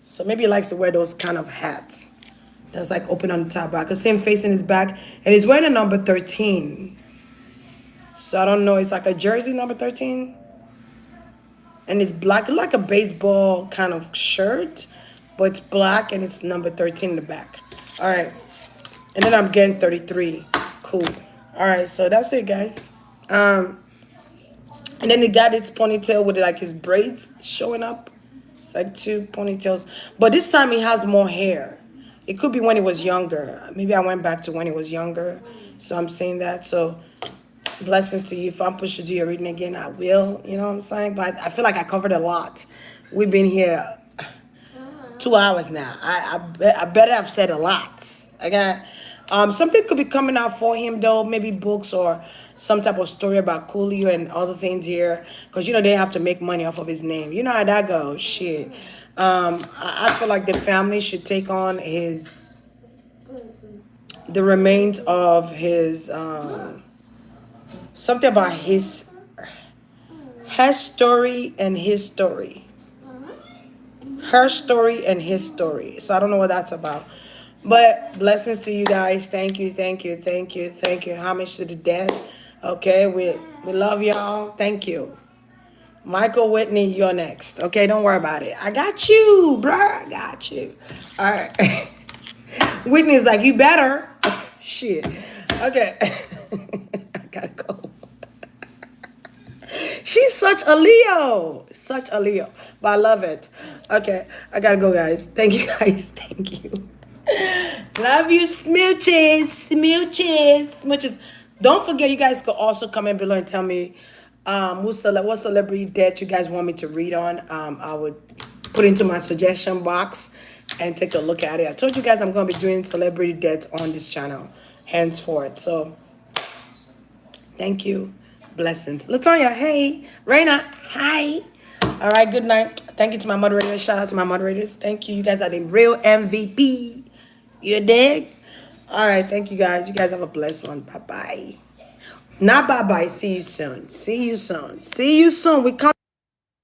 So maybe he likes to wear those kind of hats that's like open on the top. But I can see him facing his back. And he's wearing a number 13. So I don't know. It's like a jersey number 13. And it's black. It's like a baseball kind of shirt. But it's black and it's number 13 in the back. All right. And then I'm getting 33. Cool. All right. So that's it, guys. And then he got his ponytail with like his braids showing up. It's like two ponytails. But this time he has more hair. It could be when he was younger. Maybe I went back to when he was younger. So I'm saying that. So blessings to you. If I'm pushed to do your reading again, I will. You know what I'm saying? But I feel like I covered a lot. We've been here 2 hours now. I better have said a lot. Okay. Something could be coming out for him though. Maybe books or some type of story about Coolio and other things here. Because, you know, they have to make money off of his name. You know how that goes. Shit. I feel like the family should take on the remains of his, something about her story and his story. Her story and his story. So I don't know what that's about. But blessings to you guys. Thank you, thank you, thank you, thank you. Homage to the dead. Okay, we love y'all. Thank you. Michael Whitney, you're next. Okay, don't worry about it. I got you, bruh. I got you. All right. Whitney's like, you better. Shit. Okay. I gotta go. She's such a Leo. Such a Leo. But I love it. Okay. I gotta go, guys. Thank you, guys. Thank you. Love you, smooches. Smooches. Smooches. Don't forget, you guys could also comment below and tell me what celebrity death you guys want me to read on. I would put into my suggestion box and take a look at it. I told you guys I'm going to be doing celebrity deaths on this channel henceforth. So thank you. Blessings. Latonya, hey. Raina, hi. All right, good night. Thank you to my moderators. Shout out to my moderators. Thank you. You guys are the real MVP. You dig? All right, thank you guys. You guys have a blessed one. Bye bye. Not bye bye. See you soon. See you soon. See you soon. We come.